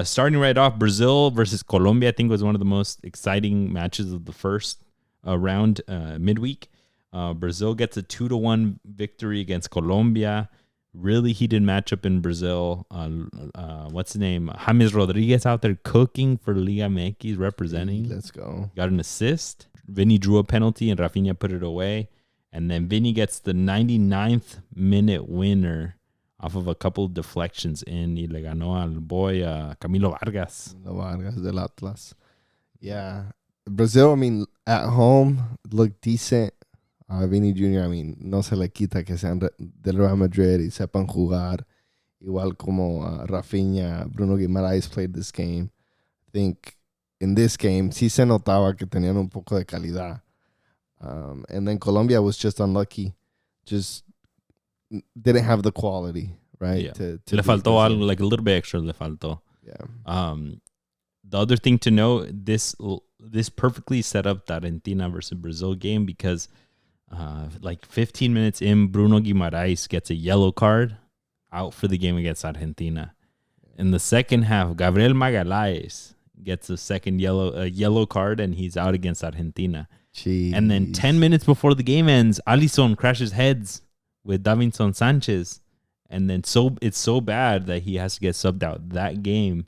Starting right off, Brazil versus Colombia, I think, was one of the most exciting matches of the first round midweek. Brazil gets a 2-1 victory against Colombia. Really heated matchup in Brazil. What's his name? James Rodriguez out there cooking for Liga MX, representing. Let's go. Got an assist. Vinny drew a penalty and Rafinha put it away. And then Vinny gets the 99th minute winner off of a couple of deflections in. Y le ganó al boy Camilo Vargas. Vargas del Atlas. Yeah. Brazil, I mean, at home, looked decent. Vinny Jr., I mean, no se le quita que sean del Real Madrid y sepan jugar. Igual como Rafinha, Bruno Guimaraes played this game. I think in this game, sí se notaba que tenían un poco de calidad. And then Colombia was just unlucky. Just didn't have the quality, right? Yeah. Le faltó algo, like a little bit extra le faltó. Yeah. The other thing to know, this perfectly set up the Argentina versus Brazil game because like 15 minutes in, Bruno Guimaraes gets a yellow card out for the game against Argentina. In the second half, Gabriel Magalhaes gets a second yellow card and he's out against Argentina. Jeez. And then 10 minutes before the game ends, Alisson crashes heads with Davinson Sanchez. And then it's so bad that he has to get subbed out that game.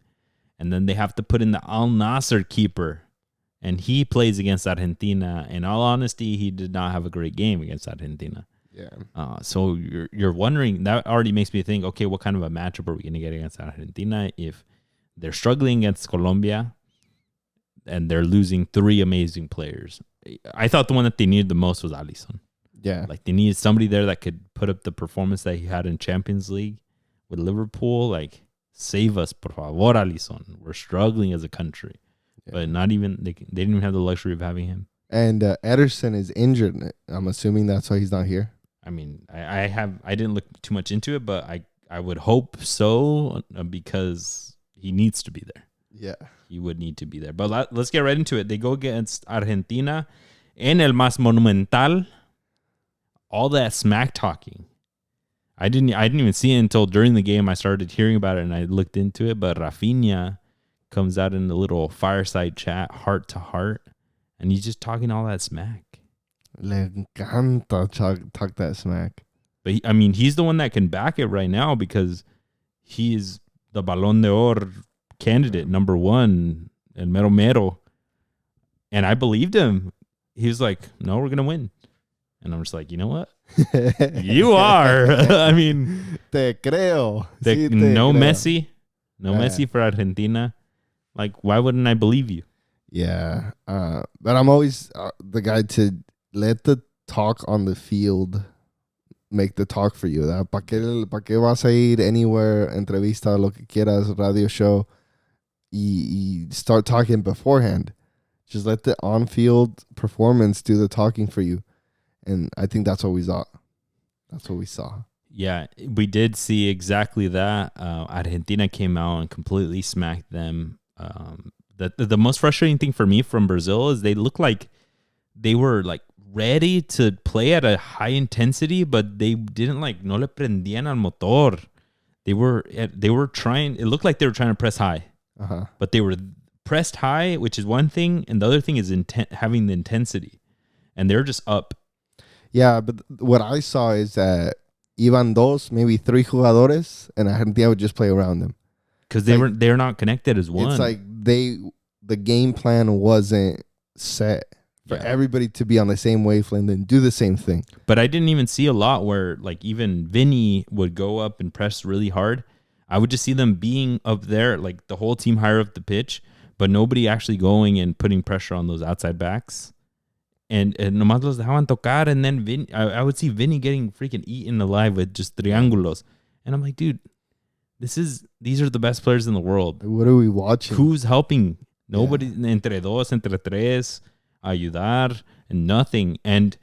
And then they have to put in the Al Nassr keeper. And he plays against Argentina. In all honesty, he did not have a great game against Argentina. Yeah. So you're wondering, that already makes me think, okay, what kind of a matchup are we going to get against Argentina if they're struggling against Colombia and they're losing 3 amazing players? I thought the one that they needed the most was Alisson. Yeah. Like they needed somebody there that could put up the performance that he had in Champions League with Liverpool. Like, save us, por favor, Alisson. We're struggling as a country. Yeah. But not even, they didn't even have the luxury of having him. And Ederson is injured. I'm assuming that's why he's not here. I mean, I didn't look too much into it, but I would hope so because he needs to be there. Yeah. He would need to be there. But let's get right into it. They go against Argentina en el más monumental. All that smack talking. I didn't even see it until during the game. I started hearing about it and I looked into it. But Rafinha comes out in a little fireside chat, heart to heart, and he's just talking all that smack. Le encanta talk that smack. But he's the one that can back it right now because he's the Balón de Oro candidate, number 1, el mero mero. And I believed him. He was like, no, we're going to win. And I'm just like, you know what? You are. I mean, te creo. No creo. Messi. No Messi for Argentina. Like, why wouldn't I believe you? Yeah. But I'm always the guy to let the talk on the field make the talk for you. ¿Para qué vas a ir anywhere, entrevista, lo que quieras, radio show, y start talking beforehand? Just let the on-field performance do the talking for you. And I think that's what we saw. That's what we saw. Yeah, we did see exactly that. Argentina came out and completely smacked them. The most frustrating thing for me from Brazil is they look like they were like ready to play at a high intensity, but they didn't no le prendían al motor. They were trying. It looked like they were trying to press high, but they were pressed high, which is one thing, and the other thing is having the intensity, and they're just up. Yeah, but what I saw is that iban 2, maybe 3 jugadores, and Argentina would just play around them because they're not connected as one. It's like the game plan wasn't set for everybody to be on the same wavelength and do the same thing. But I didn't even see a lot where like even Vinny would go up and press really hard. I would just see them being up there, like the whole team higher up the pitch, but nobody actually going and putting pressure on those outside backs. And nomás los dejaban tocar, and then I would see Vinny getting freaking eaten alive with just triángulos. And I'm like, dude, these are the best players in the world. What are we watching? Who's helping? Nobody. Entre dos, entre tres, ayudar, and nothing. And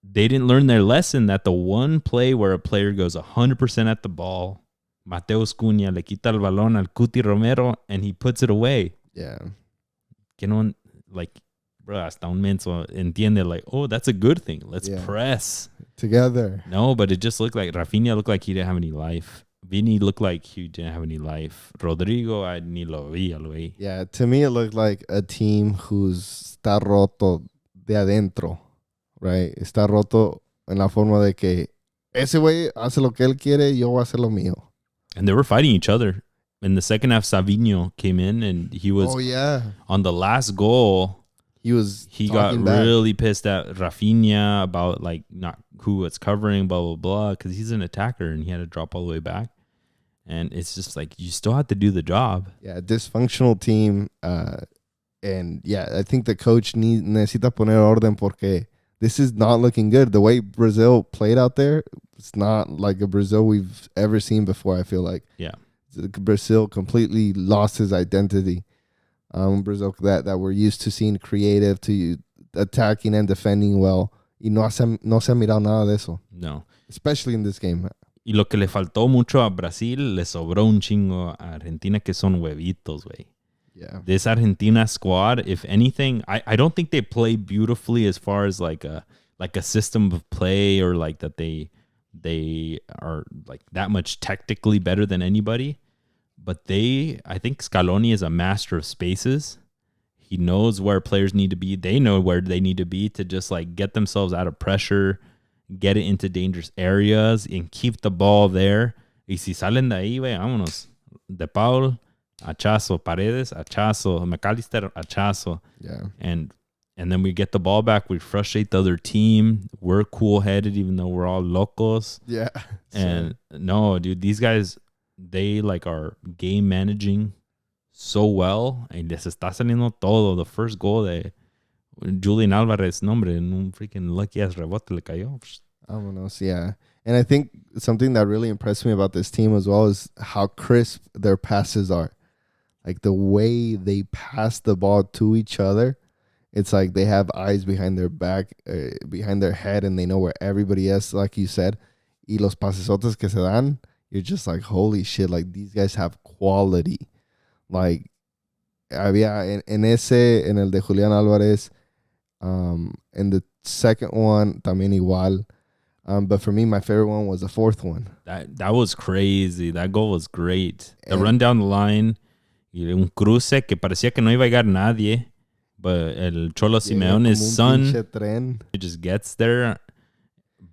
they didn't learn their lesson that the one play where a player goes 100% at the ball, Mateus Cunha le quita el balón al Cuti Romero, and he puts it away. Yeah. Que no, like, bro, hasta un menso entiende, like, oh, that's a good thing. Let's press. Together. No, but it just looked like Rafinha looked like he didn't have any life. Vinny looked like he didn't have any life. Rodrigo, I ni lo vi. Yeah, to me it looked like a team who's está roto de adentro, right? Está roto en la forma de que ese güey hace lo que él quiere, yo voy a hacer lo mío. And they were fighting each other. In the second half, Savinho came in and he was on the last goal. He got really pissed at Rafinha about like not who it's covering, blah blah blah, because he's an attacker and he had to drop all the way back. And it's just like you still have to do the job. Yeah, dysfunctional team. And yeah, I think the coach necesita poner orden porque this is not looking good. The way Brazil played out there, it's not like a Brazil we've ever seen before. I feel like Brazil completely lost his identity. Brazil that we're used to seeing creative, to attacking and defending well. Y no se ha mirado nada de eso. No. Especially in this game. Y lo que le faltó mucho a Brasil, le sobró un chingo a Argentina, que son huevitos, güey. Yeah. This Argentina squad, if anything, I don't think they play beautifully as far as like a system of play or like that they are like that much technically better than anybody. But I think Scaloni is a master of spaces. He knows where players need to be. They know where they need to be to just like get themselves out of pressure, get it into dangerous areas, and keep the ball there. Y si salen de ahí, güey, vámonos. De Paul, Hachazo. Paredes, hachazo. McAllister, hachazo. Yeah. And then we get the ball back. We frustrate the other team. We're cool-headed, even though we're all locos. Yeah. And no, dude, these guys, they like are game managing so well. Y les está saliendo todo. The first goal de Julian Alvarez, no, hombre, en un freaking lucky-ass rebote le cayó. Vámonos, yeah. And I think something that really impressed me about this team as well is how crisp their passes are. Like the way they pass the ball to each other. It's like they have eyes behind their back, behind their head, and they know where everybody is, like you said. Y los pasesotes que se dan, you're just like, holy shit, like these guys have quality. Like, había en el de Julián Álvarez, and the second one, también igual. But for me, my favorite one was the fourth one. That was crazy. That goal was great. The run down the line, y un cruce que parecía que no iba a llegar nadie. But el Cholo Simeone's son, it just gets there,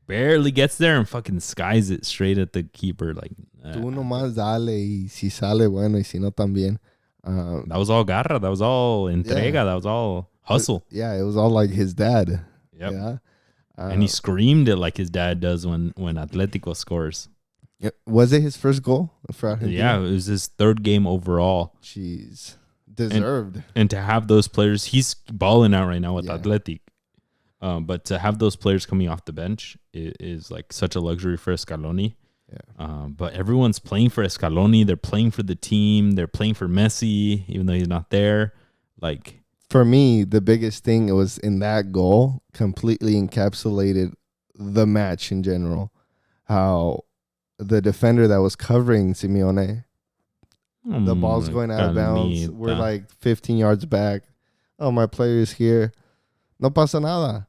barely gets there, and fucking skies it straight at the keeper. Like, tú nomás dale, y si sale, bueno, y si no, también. That was all garra. That was all entrega. Yeah. That was all hustle. It was all like his dad. Yep. Yeah. And he screamed it like his dad does when Atletico scores. Was it his first goal for Argentina? Yeah, it was his third game overall. Jeez. Deserved. And to have those players, he's balling out right now with Athletic. But to have those players coming off the bench is like such a luxury for Scaloni. Yeah. But everyone's playing for Scaloni. They're playing for the team. They're playing for Messi, even though he's not there. Like, for me, the biggest thing was in that goal completely encapsulated the match in general. How the defender that was covering Simeone, the ball's going out of bounds. We're like 15 yards back. Oh, my player is here. No pasa nada.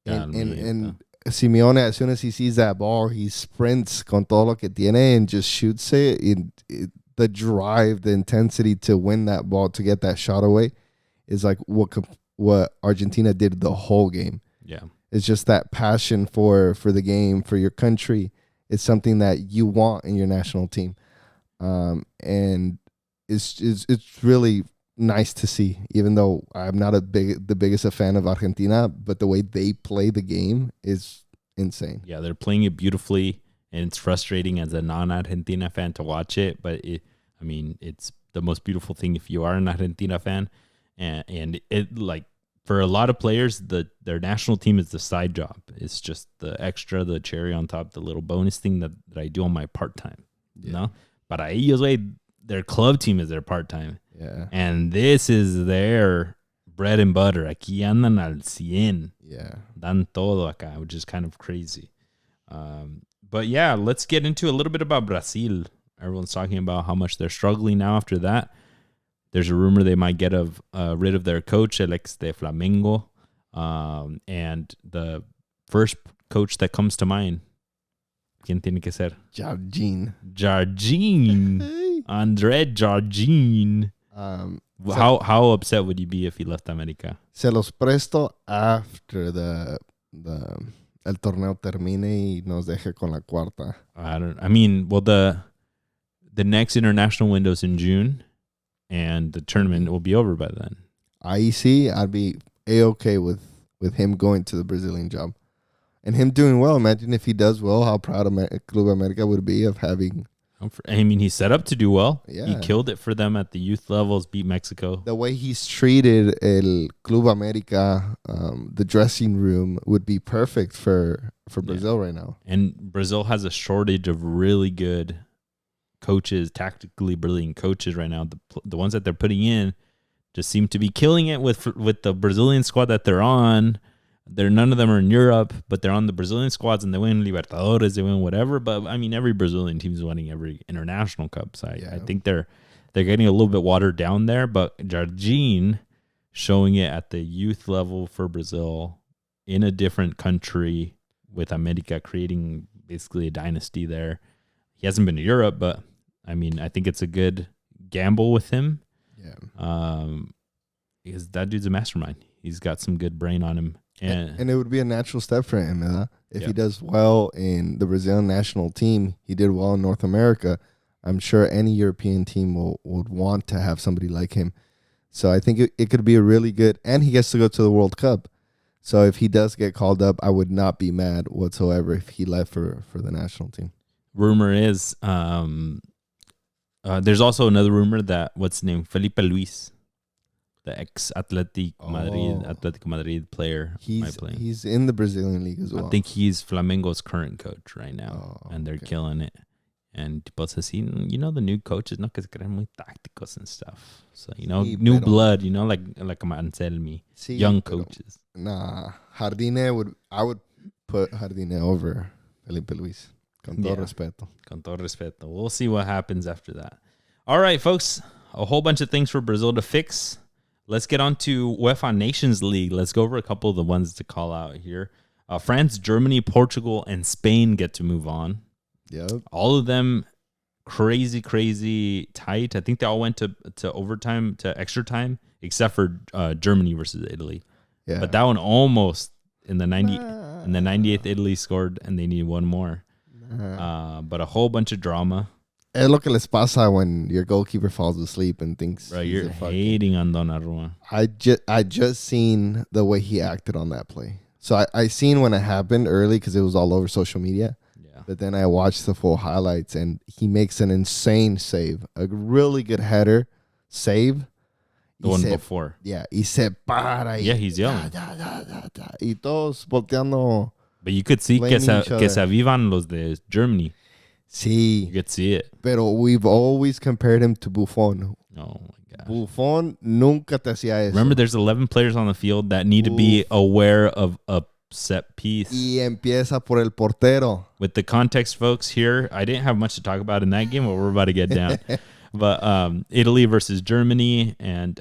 And Simeone, as soon as he sees that ball, he sprints con todo lo que tiene and just shoots it. The drive, the intensity to win that ball, to get that shot away, is like what Argentina did the whole game. Yeah. It's just that passion for the game, for your country. It's something that you want in your national team. And it's really nice to see, even though I'm not the biggest a fan of Argentina, but the way they play the game is insane. Yeah, they're playing it beautifully, and it's frustrating as a non-Argentina fan to watch it, but it's the most beautiful thing if you are an Argentina fan. And it, like, for a lot of players, their national team is the side job. It's just the extra, the cherry on top, the little bonus thing that I do on my part-time. You know? Para ellos, their club team is their part-time. Yeah. And this is their bread and butter. Aquí andan al 100. Yeah. Dan todo acá, which is kind of crazy. But yeah, let's get into a little bit about Brazil. Everyone's talking about how much they're struggling now after that. There's a rumor they might get rid of their coach, el ex de Flamengo. And the first coach that comes to mind, ¿quién tiene que ser? Jardine. Andre Jardine. How upset would you be if he left America? Se los presto after el torneo termine y nos deje con la cuarta. The next international window's in June, and the tournament will be over by then. Ahí sí, I'd be A-okay with him going to the Brazilian job. And him doing well. Imagine if he does well, how proud Club America would be of having... he's set up to do well. Yeah. He killed it for them at the youth levels, beat Mexico. The way he's treated el Club America, the dressing room, would be perfect for Brazil right now. And Brazil has a shortage of really good coaches, tactically brilliant coaches right now. The ones that they're putting in just seem to be killing it with the Brazilian squad that they're on. None of them are in Europe, but they're on the Brazilian squads and they win Libertadores, they win whatever. But every Brazilian team is winning every international cup. So I think they're getting a little bit watered down there. But Jardine showing it at the youth level for Brazil in a different country with America, creating basically a dynasty there. He hasn't been to Europe, but I think it's a good gamble with him. Yeah. Because that dude's a mastermind. He's got some good brain on him. And it would be a natural step for him. If he does well in the Brazilian national team, he did well in North America. I'm sure any European team would want to have somebody like him. So I think it could be a really good, and he gets to go to the World Cup. So if he does get called up, I would not be mad whatsoever if he left for the national team. Rumor is, there's also another rumor that, what's his name? Felipe Luis, the Atletico Madrid player. He's in the Brazilian league as well. I think he's Flamengo's current coach right now, and they're killing it. And pues así, the new coaches, no, que se creen muy tácticos and stuff. So, new blood, like Anselmi, young coaches. Nah, Jardine I would put Jardine over Felipe Luis. Con todo respeto. Con todo respeto. We'll see what happens after that. All right, folks, a whole bunch of things for Brazil to fix. Let's get on to UEFA Nations League. Let's go over a couple of the ones to call out here. France, Germany, Portugal, and Spain get to move on. Yep. All of them crazy tight. I think they all went to overtime, to extra time, except for Germany versus Italy. Yeah. But that one almost in the 98th Italy scored, and they needed one more. But a whole bunch of drama. Es lo que les pasa when your goalkeeper falls asleep and thinks. Bro, you're hating on Donnarumma. I just seen the way he acted on that play. So I seen when it happened early because it was all over social media. But then I watched the full highlights, and he makes an insane save. A really good header save. The one before. Yeah, y se para. Yeah, he's yelling. Y todos volteando. But you could see que se avivan los de Germany. Sí. You could see it. Pero we've always compared him to Buffon. Oh, my God. Buffon nunca te hacía eso. Remember, there's 11 players on the field that need to be aware of a set piece. Y empieza por el portero. With the context, folks, here, I didn't have much to talk about in that game, but we're about to get down. But Italy versus Germany, and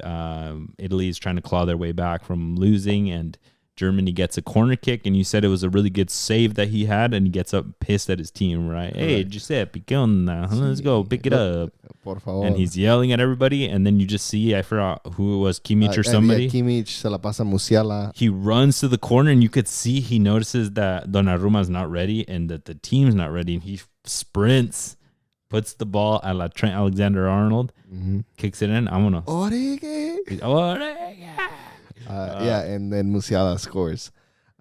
Italy is trying to claw their way back from losing, and Germany gets a corner kick, and you said it was a really good save that he had, and he gets up pissed at his team, right? Hey, Giuseppe, ¿qué onda? Let's go, pick it up. Por favor. And he's yelling at everybody, and then you just see, I forgot who it was, Kimmich or somebody. Yeah, Kimmich se la pasa Musiala. He runs to the corner, and you could see he notices that Donnarumma's not ready, and that the team's not ready, and he sprints, puts the ball at la Trent Alexander-Arnold, kicks it in. Vámonos. Origi. Yeah, and then Musiala scores.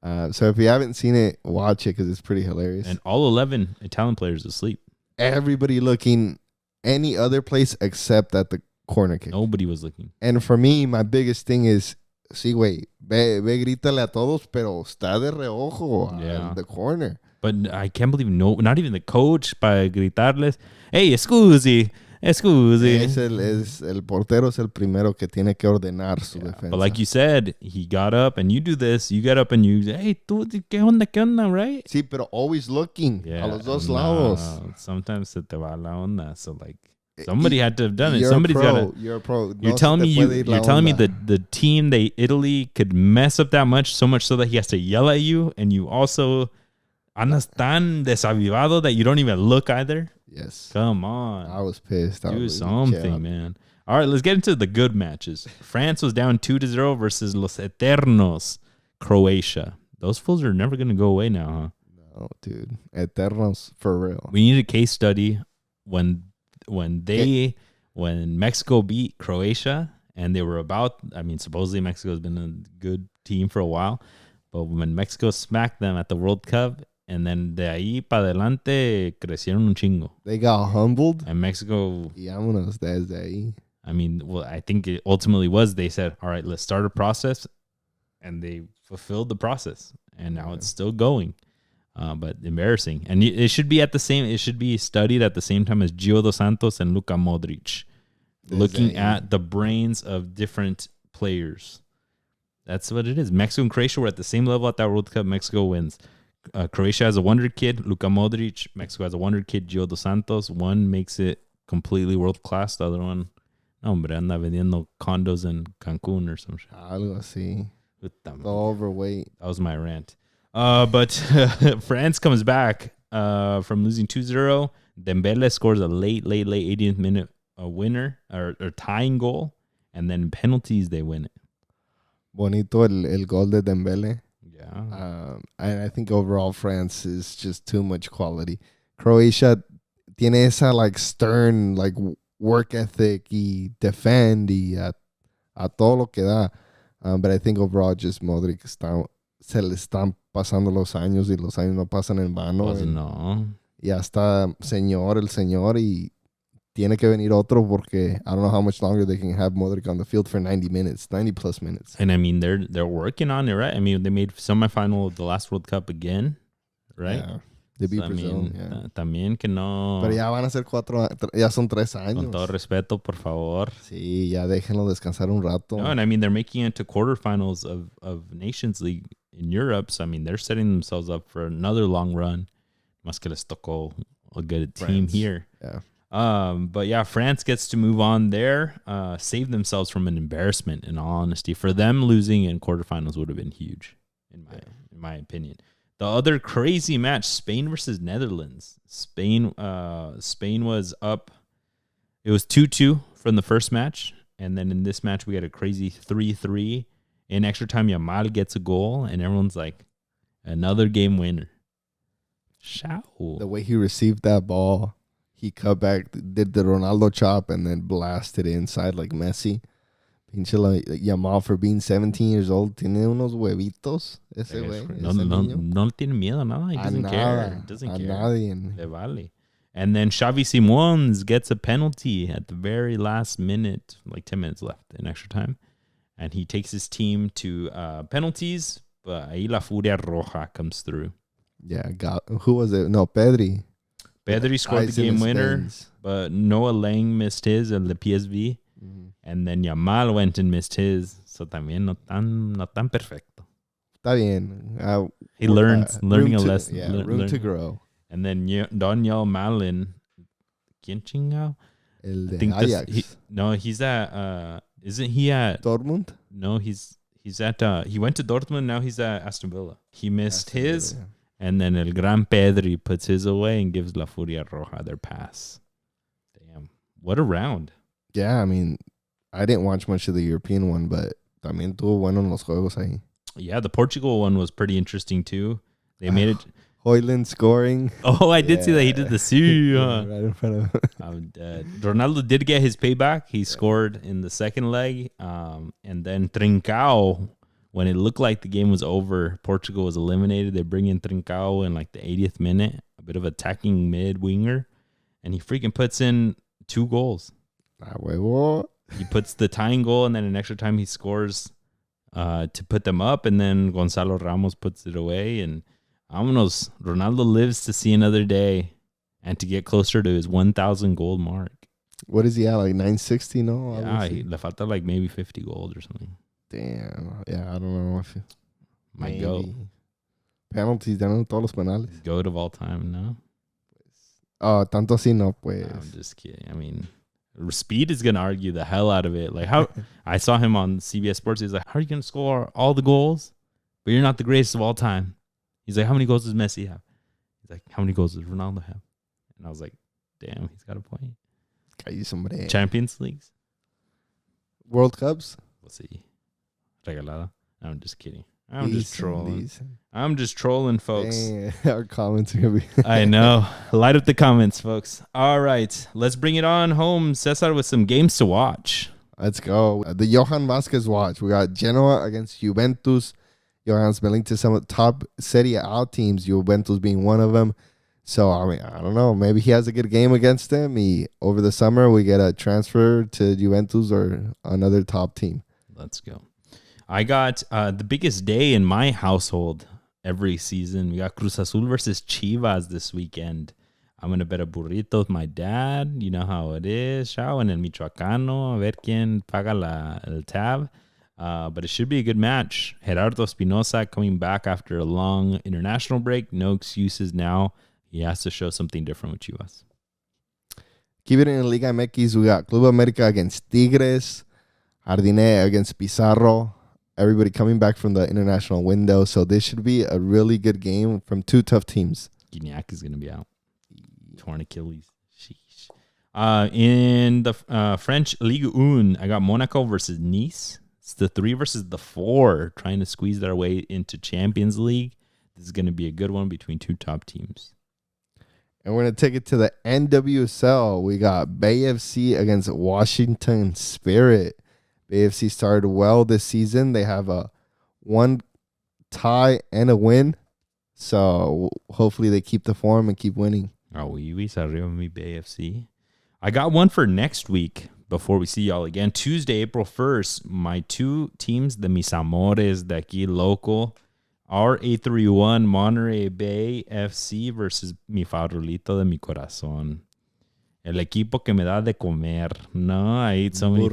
So if you haven't seen it, watch it because it's pretty hilarious. And all 11 Italian players asleep. Everybody looking any other place except at the corner kick. Nobody was looking. And for me, my biggest thing is, sí, güey, ve grítale a todos, pero está de reojo at the corner. But I can't believe not even the coach para gritarles, hey, scusi. Es el portero es el primero que tiene que ordenar su defensa. But like you said, he got up and you do this. You get up and you, hey, tú, ¿qué onda, right? Sí, pero always looking a los dos lados. Sometimes se te va la onda. So like somebody had to have done it. You're Somebody's got to. You're a pro. You're telling me the team, Italy could mess up that much, so much so that he has to yell at you, and you also andas tan desavivado that you don't even look either. Yes. Come on. I was pissed. Do something, man. All right, let's get into the good matches. France was down 2-0 versus Los Eternos, Croatia. Those fools are never going to go away now, huh? No, dude. Eternos, for real. We need a case study when Mexico beat Croatia, and they were supposedly Mexico has been a good team for a while, but when Mexico smacked them at the World Cup, and then de ahí para adelante crecieron un chingo. They got humbled. And Mexico... Y vámonos desde ahí. I think it ultimately was, they said, all right, let's start a process. And they fulfilled the process. And now it's still going. But embarrassing. And it should be studied at the same time as Gio dos Santos and Luka Modric. Looking at the brains of different players. That's what it is. Mexico and Croatia were at the same level at that World Cup. Mexico wins. Croatia has a wonder kid, Luka Modric. Mexico has a wonder kid, Gio dos Santos. One makes it completely world class. The other one, anda vendiendo condos in Cancun or some shit. Algo así. Overweight. That was my rant. But France comes back from losing 2-0. Dembele scores a late 80th minute winner or tying goal. And then penalties, they win it. Bonito el gol de Dembele. Yeah. And I think overall France is just too much quality. Croatia, tiene esa like stern like work ethic y defend y a todo lo que da. But I think overall just Modric se le están pasando los años y los años no pasan en vano. Pues no. Ya está el señor y tiene que venir otro porque I don't know how much longer they can have Modric on the field for 90 plus minutes. And I mean, they're working on it, right? I mean, they made semifinal of the last World Cup again, right? Yeah. They beat Brazil, yeah. También que no. Pero ya van a ser ya son 3 años. Con todo respeto, por favor. Sí, ya déjenlo descansar un rato. No, and I mean, they're making it to quarterfinals of Nations League in Europe. So, I mean, they're setting themselves up for another long run. Más que les tocó a good team here. Yeah. But yeah, France gets to move on there, save themselves from an embarrassment, in all honesty. For them, losing in quarterfinals would have been huge, in my opinion. The other crazy match, Spain versus Netherlands. Spain was up. It was 2-2 from the first match. And then in this match, we had a crazy 3-3. In extra time, Yamal gets a goal. And everyone's like, another game winner. Shao. The way he received that ball, he cut back, did the Ronaldo chop, and then blasted it inside like Messi. Pinche Yamal, for being 17 years old, tiene unos huevitos ese güey. No tiene miedo, nada. He doesn't care. Doesn't care. Nadie. Le vale. And then Xavi Simons gets a penalty at the very last minute, like 10 minutes left in extra time. And he takes his team to penalties, but ahí la Furia Roja comes through. Yeah, who was it? No, Pedri. Pedri scored the game winner, but Noah Lang missed his at the PSV. Mm-hmm. And then Yamal went and missed his. So también no tan perfecto. Está bien. He learning a lesson. Yeah, room to grow. And then Daniel Malin. ¿Quién chingao? El de Ajax. He's at, isn't he at Dortmund? No, he's at, he went to Dortmund, now he's at Aston Villa. He missed his. Villa, yeah. And then El Gran Pedri puts his away and gives La Furia Roja their pass. Damn. What a round. Yeah, I mean, I didn't watch much of the European one, but también tuvo bueno en los juegos ahí. Yeah, the Portugal one was pretty interesting too. They made it. Højlund scoring. Oh, I did see that. He did the C. Right in front of him. I'm dead. Ronaldo did get his payback. He scored in the second leg. And then Trincao, when it looked like the game was over, Portugal was eliminated. They bring in Trincao in like the 80th minute, a bit of attacking mid-winger, and he freaking puts in 2 goals. He puts the tying goal, and then in extra time he scores to put them up, and then Gonzalo Ramos puts it away, and vámonos. Ronaldo lives to see another day and to get closer to his 1,000 goal mark. What is he at, like 960? No? Yeah, le falta like maybe 50 goals or something. Damn. Yeah, I don't know. Might go. Penalties, dan todos los penales. Goat of all time, no? Oh, tanto así no, pues. I'm just kidding. I mean, Speed is going to argue the hell out of it. Like, how I saw him on CBS Sports. He's like, how are you going to score all the goals, but you're not the greatest of all time? He's like, how many goals does Messi have? He's like, how many goals does Ronaldo have? And I was like, damn, he's got a point. Champions Leagues? World Cups? We'll see. Regalada. I'm just kidding. I'm just trolling. I'm just trolling, folks. Dang, our comments are going to be... I know. Light up the comments, folks. All right. Let's bring it on home, Cesar, with some games to watch. Let's go. The Johan Vasquez watch. We got Genoa against Juventus. Johan's been linked to some of the top Serie A teams, Juventus being one of them. So, I mean, I don't know. Maybe he has a good game against them. Over the summer, we get a transfer to Juventus or another top team. Let's go. I got the biggest day in my household every season. We got Cruz Azul versus Chivas this weekend. I'm going to bet a burrito with my dad. You know how it is. Shao en el Michoacano. A ver quién paga el tab. But it should be a good match. Gerardo Espinosa coming back after a long international break. No excuses now. He has to show something different with Chivas. Keep it in Liga MX. We got Club America against Tigres. Jardine against Pizarro. Everybody coming back from the international window. So this should be a really good game from 2 tough teams. Gignac is going to be out. Torn Achilles. Sheesh. In the French Ligue 1, I got Monaco versus Nice. It's the 3 versus the 4 trying to squeeze their way into Champions League. This is going to be a good one between 2 top teams. And we're going to take it to the NWSL. We got Bay FC against Washington Spirit. Bay FC started well this season. They have a 1 tie and a win. So hopefully they keep the form and keep winning. Oh, we arriba mi Bay FC. I got one for next week before we see y'all again. Tuesday, April 1st, my 2 teams, the Mis Amores de aquí local, are A31 Monterey Bay FC versus mi farolito de mi corazón. El equipo que me da de comer. No, I eat so many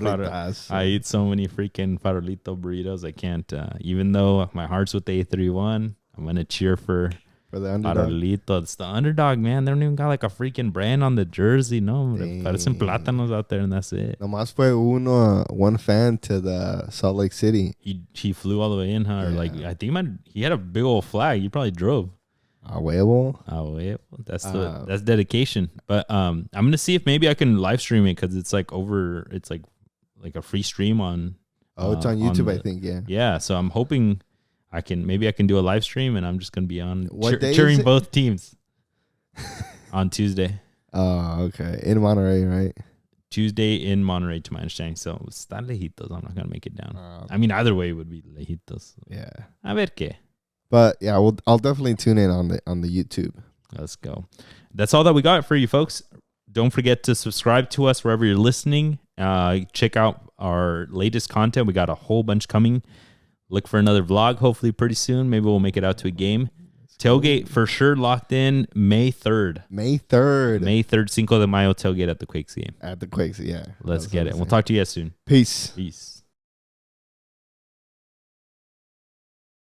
freaking farolito burritos. I can't, even though my heart's with the A31, I'm going to cheer for the underdog. Farolito. It's the underdog, man. They don't even got like a freaking brand on the jersey. No, parecen plátanos out there and that's it. Nomás fue one fan to the Salt Lake City. He flew all the way in, huh? Yeah. Or like, I think he had a big old flag. He probably drove. A huevo. That's dedication. But I'm gonna see if maybe I can live stream it because it's like a free stream on. It's on YouTube, I think. Yeah. Yeah. So I'm hoping I can do a live stream and I'm just gonna be on cheering both teams on Tuesday. Oh, okay. In Monterey, right? Tuesday in Monterey, to my understanding. So está lejitos. I'm not gonna make it down. I mean, either way would be lejitos. Yeah. A ver qué. But yeah, I'll definitely tune in on the YouTube. Let's go. That's all that we got for you folks. Don't forget to subscribe to us wherever you're listening. Check out our latest content. We got a whole bunch coming. Look for another vlog hopefully pretty soon. Maybe we'll make it out to a game. Tailgate for sure locked in May 3rd. May 3rd, Cinco de Mayo tailgate at the Quakes game. At the Quakes, yeah. Let's get it. We'll talk to you guys soon. Peace.